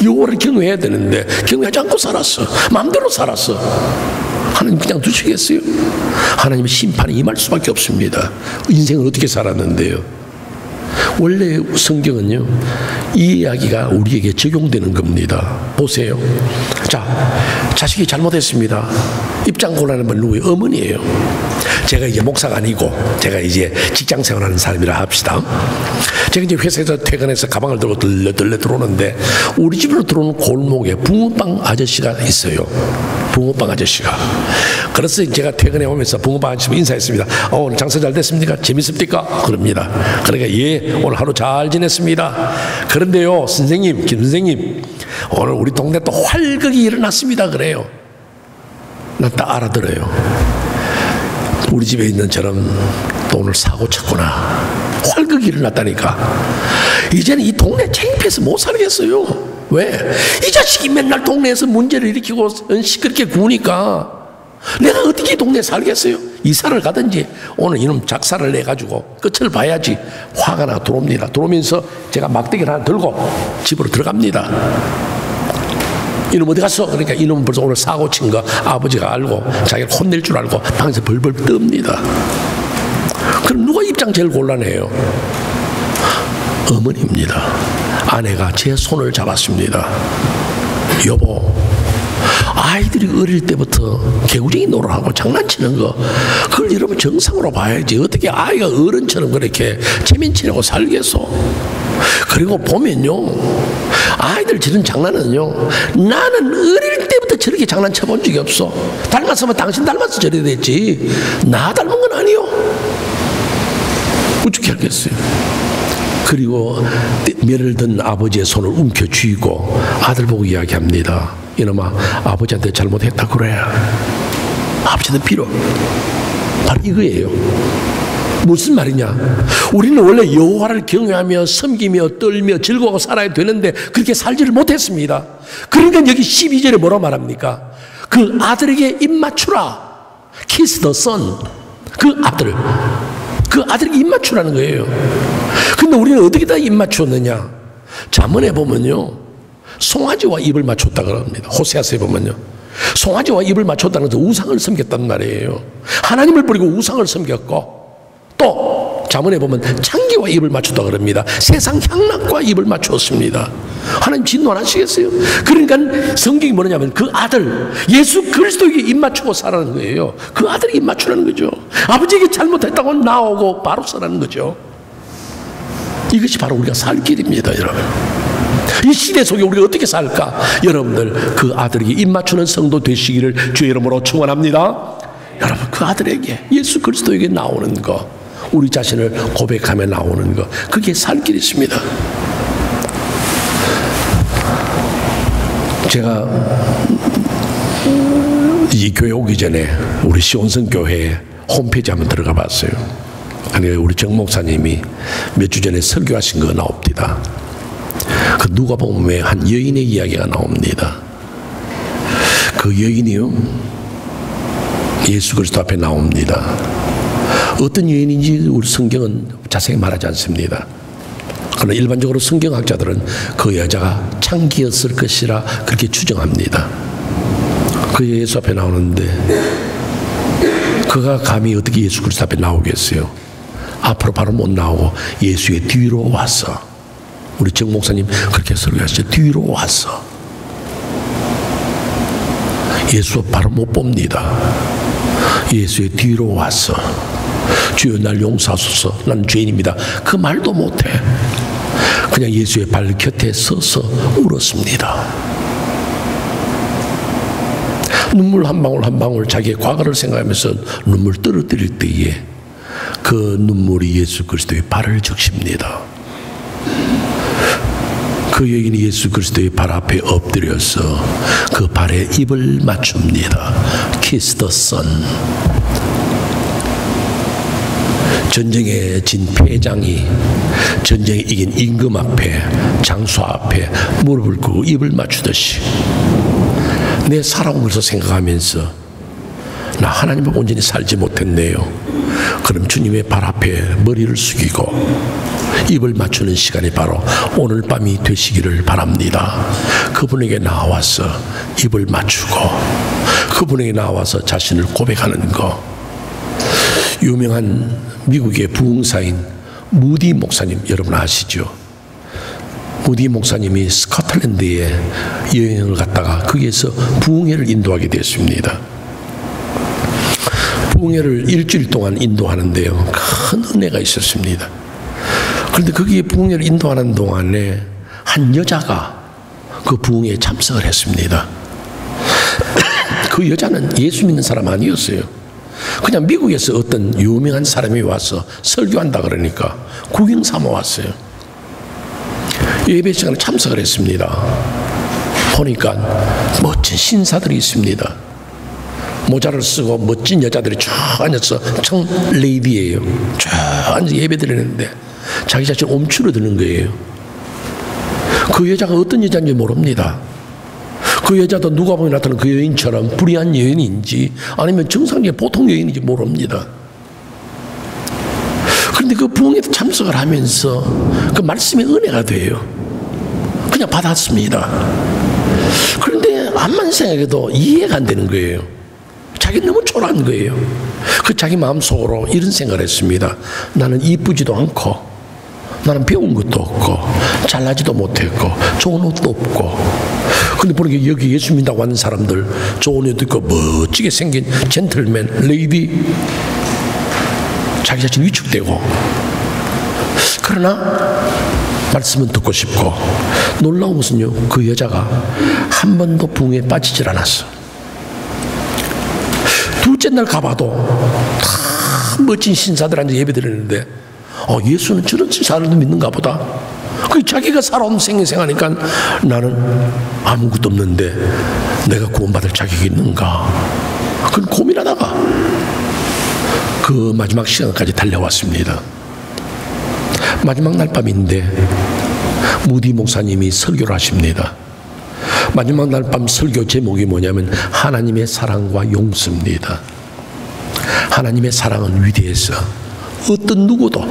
여호와를 경외해야 되는데 경외하지 않고 살았어. 마음대로 살았어. 하나님 그냥 두시겠어요? 하나님의 심판이 임할 수밖에 없습니다. 인생을 어떻게 살았는데요? 원래 성경은요, 이 이야기가 우리에게 적용되는 겁니다. 보세요. 자, 자식이 잘못했습니다. 입장 곤란한 분 누구예요? 어머니예요. 제가 이제 목사가 아니고 제가 이제 직장 생활하는 사람이라 합시다. 제가 이제 회사에서 퇴근해서 가방을 들고 들러 들어오는데 우리 집으로 들어오는 골목에 붕어빵 아저씨가 있어요. 붕어빵 아저씨가. 그래서 제가 퇴근해 오면서 붕어빵 아저씨 인사했습니다. 오늘 장사 잘 됐습니까? 재밌습니까? 그럽니다. 그러니까 예, 오늘 하루 잘 지냈습니다. 그런데요, 선생님, 김 선생님, 오늘 우리 동네 또 활극이 일어났습니다. 그래요. 난 딱 알아들어요. 우리 집에 있는 저런 또 오늘 사고 쳤구나. 활극이 일어났다니까. 이제는 이 동네 창피해서 못 살겠어요. 왜? 이 자식이 맨날 동네에서 문제를 일으키고 시끄럽게 구우니까 내가 어떻게 이 동네에 살겠어요? 이사를 가든지 오늘 이놈 작사를 내가지고 끝을 봐야지. 화가 나 들어옵니다. 들어오면서 제가 막대기를 하나 들고 집으로 들어갑니다. 이놈 어디 갔어? 그러니까 이놈은 벌써 오늘 사고 친 거 아버지가 알고 자기를 혼낼 줄 알고 방에서 벌벌 떱니다. 그럼 누가 입장 제일 곤란해요? 어머니입니다. 아내가 제 손을 잡았습니다. 여보, 아이들이 어릴 때부터 개구쟁이 노릇하고 장난치는 거, 그걸 여러분 정상으로 봐야지. 어떻게 아이가 어른처럼 그렇게 재민치려고 살겠어? 그리고 보면요, 아이들 저런 장난은요, 나는 어릴 때부터 저렇게 장난쳐 본 적이 없어. 닮았으면 당신 닮아서 저래야 되지, 나 닮은 건 아니요. 어떻게 하겠어요? 그리고 멸을 든 아버지의 손을 움켜쥐고 아들 보고 이야기합니다. 이놈아, 아버지한테 잘못했다 그래. 아버지한테 빌어. 바로 이거예요. 무슨 말이냐? 우리는 원래 여호와를 경외하며 섬기며 떨며 즐거워 살아야 되는데 그렇게 살지를 못했습니다. 그러니까 여기 12절에 뭐라고 말합니까? 그 아들에게 입 맞추라. Kiss the son. 그 아들에게 입 맞추라는 거예요. 근데 우리는 어떻게 다 입 맞췄느냐? 잠언에 보면요, 송아지와 입을 맞췄다 그럽니다. 호세아서에 보면요, 송아지와 입을 맞췄다는 것은 우상을 섬겼단 말이에요. 하나님을 버리고 우상을 섬겼고, 또 잠언에 보면 창기와 입을 맞췄다 그럽니다. 세상 향락과 입을 맞추었습니다. 하나님 진노 안 하시겠어요? 그러니까 성경이 뭐냐면 그 아들 예수 그리스도에게 입 맞추고 살라는 거예요. 그 아들에게 입 맞추라는 거죠. 아버지에게 잘못했다고 나오고 바로 서라는 거죠. 이것이 바로 우리가 살 길입니다, 여러분. 이 시대 속에 우리가 어떻게 살까? 여러분들 그 아들에게 입 맞추는 성도 되시기를 주의 이름으로 축원합니다. 여러분, 그 아들에게 예수 그리스도에게 나오는 거, 우리 자신을 고백하며 나오는 거, 그게 살 길이 있습니다. 제가 이 교회 오기 전에 우리 시온성 교회 홈페이지 한번 들어가 봤어요. 아니, 우리 정 목사님이 몇 주 전에 설교하신 거 나옵니다. 그 누가복음에 한 여인의 이야기가 나옵니다. 그 여인이요, 예수 그리스도 앞에 나옵니다. 어떤 여인인지 우리 성경은 자세히 말하지 않습니다. 그러나 일반적으로 성경학자들은 그 여자가 창기였을 것이라 그렇게 추정합니다. 그 예수 앞에 나오는데 그가 감히 어떻게 예수 그리스도 앞에 나오겠어요? 앞으로 바로 못 나오고 예수의 뒤로 왔어. 우리 정 목사님 그렇게 설교하셨죠. 뒤로 왔어. 예수 바로 못 봅니다. 예수의 뒤로 왔어. 주여 날 용서하소서, 난 죄인입니다. 그 말도 못해. 그냥 예수의 발 곁에 서서 울었습니다. 눈물 한 방울 한 방울 자기의 과거를 생각하면서 눈물 떨어뜨릴 때에 그 눈물이 예수 그리스도의 발을 적십니다. 그 여인이 예수 그리스도의 발 앞에 엎드려서 그 발에 입을 맞춥니다. Kiss the son. 전쟁에 진 패장이 전쟁에 이긴 임금 앞에, 장수 앞에 무릎을 꿇고 입을 맞추듯이 내 살아온 것을 생각하면서 나 하나님을 온전히 살지 못했네요. 그럼 주님의 발 앞에 머리를 숙이고 입을 맞추는 시간이 바로 오늘 밤이 되시기를 바랍니다. 그분에게 나와서 입을 맞추고 그분에게 나와서 자신을 고백하는 거. 유명한 미국의 부흥사인 무디 목사님 여러분 아시죠? 무디 목사님이 스코틀랜드에 여행을 갔다가 거기에서 부흥회를 인도하게 됐습니다. 부흥회를 일주일 동안 인도하는데요, 큰 은혜가 있었습니다. 그런데 거기에 부흥회를 인도하는 동안에 한 여자가 그 부흥회에 참석을 했습니다. 그 여자는 예수 믿는 사람 아니었어요. 그냥 미국에서 어떤 유명한 사람이 와서 설교한다 그러니까 구경 삼아 왔어요. 예배 시간에 참석을 했습니다. 보니까 멋진 신사들이 있습니다. 모자를 쓰고 멋진 여자들이 쭉 앉아서 청 레이디예요. 쭉 앉아서 예배 드리는데 자기 자신 옴츠러드는 거예요. 그 여자가 어떤 여자인지 모릅니다. 그 여자도 누가복음에 나타난 그 여인처럼 불의한 여인인지 아니면 정상적인 보통 여인인지 모릅니다. 그런데 그 부흥회에 참석을 하면서 그 말씀의 은혜가 돼요. 그냥 받았습니다. 그런데 암만 생각해도 이해가 안 되는 거예요. 자기 너무 초라한 거예요. 그 자기 마음속으로 이런 생각을 했습니다. 나는 이쁘지도 않고 나는 배운 것도 없고 잘나지도 못했고 좋은 옷도 없고, 근데 보니까 여기 예수 믿는다고 하는 사람들 좋은 옷도 있고 멋지게 생긴 젠틀맨, 레이디, 자기 자신 위축되고, 그러나 말씀은 듣고 싶고, 놀라운 것은요, 그 여자가 한 번도 붕에 빠지질 않았어. 둘째 날 가봐도 다 멋진 신사들한테 예배드리는데 예수는 저런 사람도 믿는가 보다. 그 자기가 살아온 생생하니까 나는 아무것도 없는데 내가 구원받을 자격이 있는가, 그건 고민하다가 그 마지막 시간까지 달려왔습니다. 마지막 날밤인데 무디 목사님이 설교를 하십니다. 마지막 날밤 설교 제목이 뭐냐면 하나님의 사랑과 용서입니다. 하나님의 사랑은 위대해서 어떤 누구도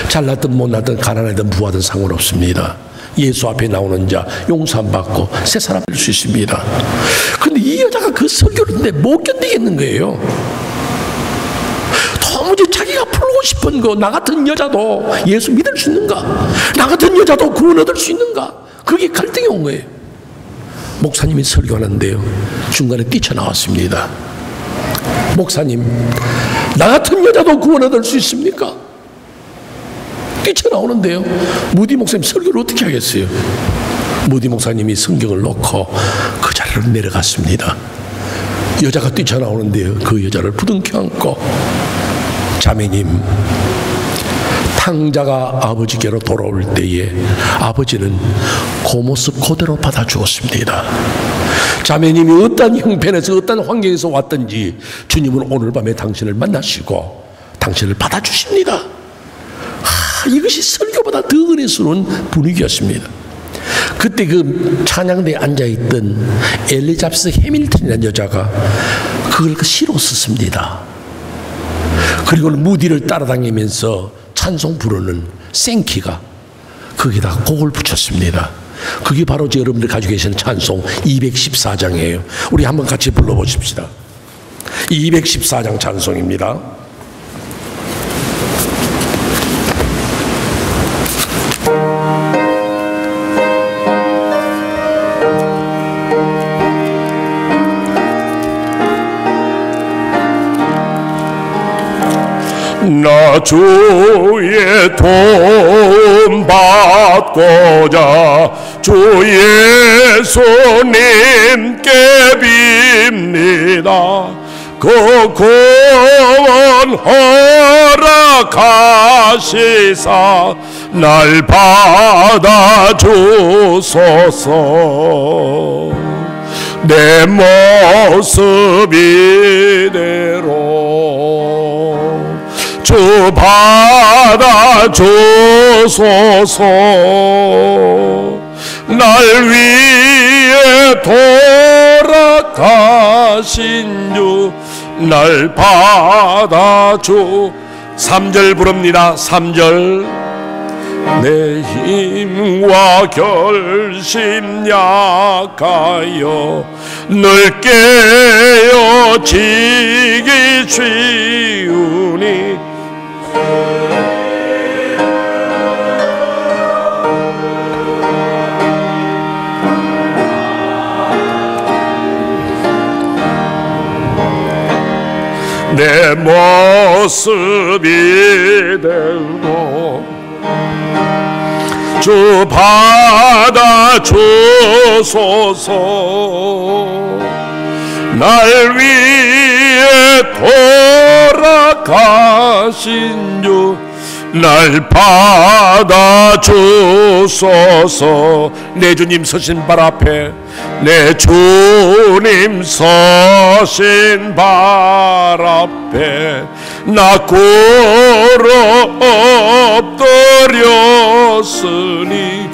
잘났든 못났든 가난하든 부하든 상관없습니다. 예수 앞에 나오는 자 용서함 받고 새 사람 될 수 있습니다. 그런데 이 여자가 그 설교를 했는데 못 견디겠는 거예요. 도무지 자기가 풀고 싶은 거, 나 같은 여자도 예수 믿을 수 있는가, 나 같은 여자도 구원 얻을 수 있는가, 그게 갈등이 온 거예요. 목사님이 설교하는데요, 중간에 뛰쳐나왔습니다. 목사님, 나 같은 여자도 구원 얻을 수 있습니까? 뛰쳐나오는데요, 무디 목사님 설교를 어떻게 하겠어요? 무디 목사님이 성경을 놓고 그 자리로 내려갔습니다. 여자가 뛰쳐나오는데요, 그 여자를 부둥켜 안고, 자매님, 탕자가 아버지께로 돌아올 때에 아버지는 그 모습 그대로 받아주었습니다. 자매님이 어떤 형편에서 어떤 환경에서 왔든지 주님은 오늘 밤에 당신을 만나시고 당신을 받아주십니다. 이것이 설교보다 더 은혜스러운 분위기였습니다. 그때 그 찬양대에 앉아있던 엘리자베스 해밀턴이라는 여자가 그걸 시로 썼습니다. 그리고는 무디를 따라다니면서 찬송 부르는 생키가 거기다 곡을 붙였습니다. 그게 바로 여러분들 가지고 계시는 찬송 214장이에요. 우리 한번 같이 불러보십시다. 214장 찬송입니다. 나 주의 도움 받고자 주 예수님께 빕니다. 그 구원 허락하시사 날 받아주소서. 내 모습 이대로 주 받아주소서. 날 위해 돌아가신 주 날 받아주. 3절 부릅니다. 3절. 내 힘과 결심 약하여 늘 깨어지기 쉬우니 내 모습 이대로 주 받아주소서. 날 위해 돌아가신 주 날 받아주소서. 내 주님 서신 발 앞에, 내 주님 서신 발 앞에 나 꿇어 엎드렸으니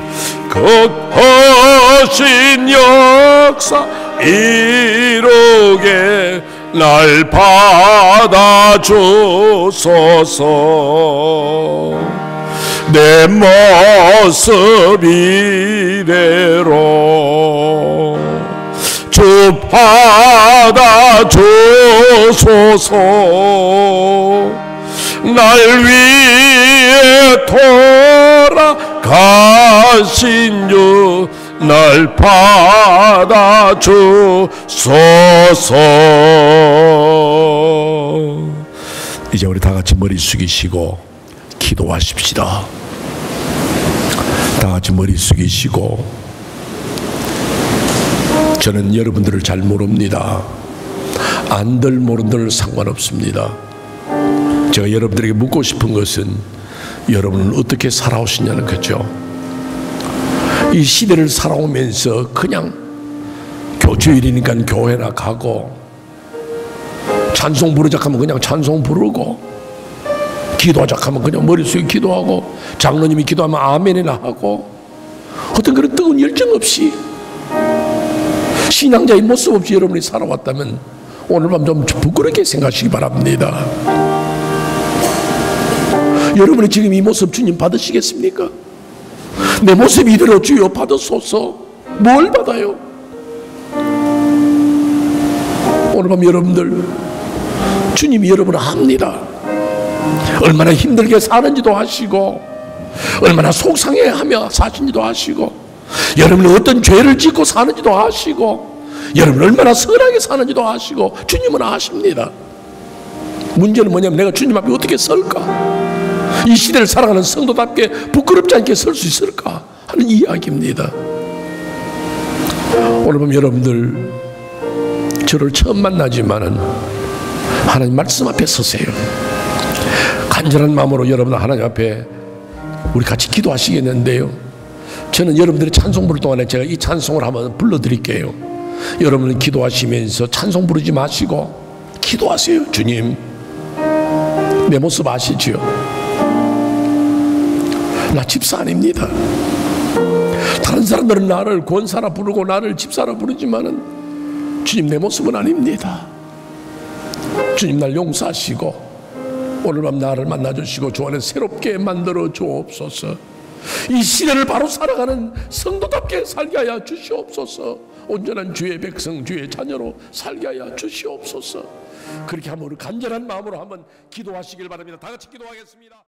거하신 역사 이루게 날 받아주소서. 내 모습 이대로 주 받아주소서. 날 위해 돌아가신 주 날 받아주소서. 이제 우리 다 같이 머리 숙이시고 기도하십시다. 다 같이 머리 숙이시고. 저는 여러분들을 잘 모릅니다. 안들 모른들 상관없습니다. 제가 여러분들에게 묻고 싶은 것은 여러분은 어떻게 살아오시냐는 거죠. 이 시대를 살아오면서 그냥 교주일이니까 교회나 가고, 찬송 부르자 하면 그냥 찬송 부르고, 기도하자 하면 그냥 머릿속에 기도하고, 장로님이 기도하면 아멘이나 하고, 어떤 그런 뜨거운 열정 없이, 신앙자의 모습 없이 여러분이 살아왔다면 오늘 밤 좀 부끄럽게 생각하시기 바랍니다. 여러분이 지금 이 모습 주님 받으시겠습니까? 내 모습이 이대로 주여 받으소서. 뭘 받아요? 오늘 밤 여러분들, 주님이 여러분을 압니다. 얼마나 힘들게 사는지도 아시고, 얼마나 속상해하며 사신지도 아시고, 여러분이 어떤 죄를 짓고 사는지도 아시고, 여러분 얼마나 선하게 사는지도 아시고, 주님은 아십니다. 문제는 뭐냐면 내가 주님 앞에 어떻게 설까? 이 시대를 살아가는 성도답게 부끄럽지 않게 설 수 있을까 하는 이야기입니다. 오늘 밤 여러분들 저를 처음 만나지만은 하나님 말씀 앞에 서세요. 간절한 마음으로 여러분 하나님 앞에 우리 같이 기도하시겠는데요, 저는 여러분들의 찬송 부를 동안에 제가 이 찬송을 한번 불러드릴게요. 여러분은 기도하시면서 찬송 부르지 마시고 기도하세요. 주님, 내 모습 아시죠? 나 집사 아닙니다. 다른 사람들은 나를 권사라 부르고 나를 집사라 부르지만은 주님, 내 모습은 아닙니다. 주님, 날 용서하시고 오늘 밤 나를 만나주시고 주 안에 새롭게 만들어 주옵소서. 이 시대를 바로 살아가는 성도답게 살게 하여 주시옵소서. 온전한 주의 백성, 주의 자녀로 살게 하여 주시옵소서. 그렇게 한번 우리 간절한 마음으로 한번 기도하시길 바랍니다. 다 같이 기도하겠습니다.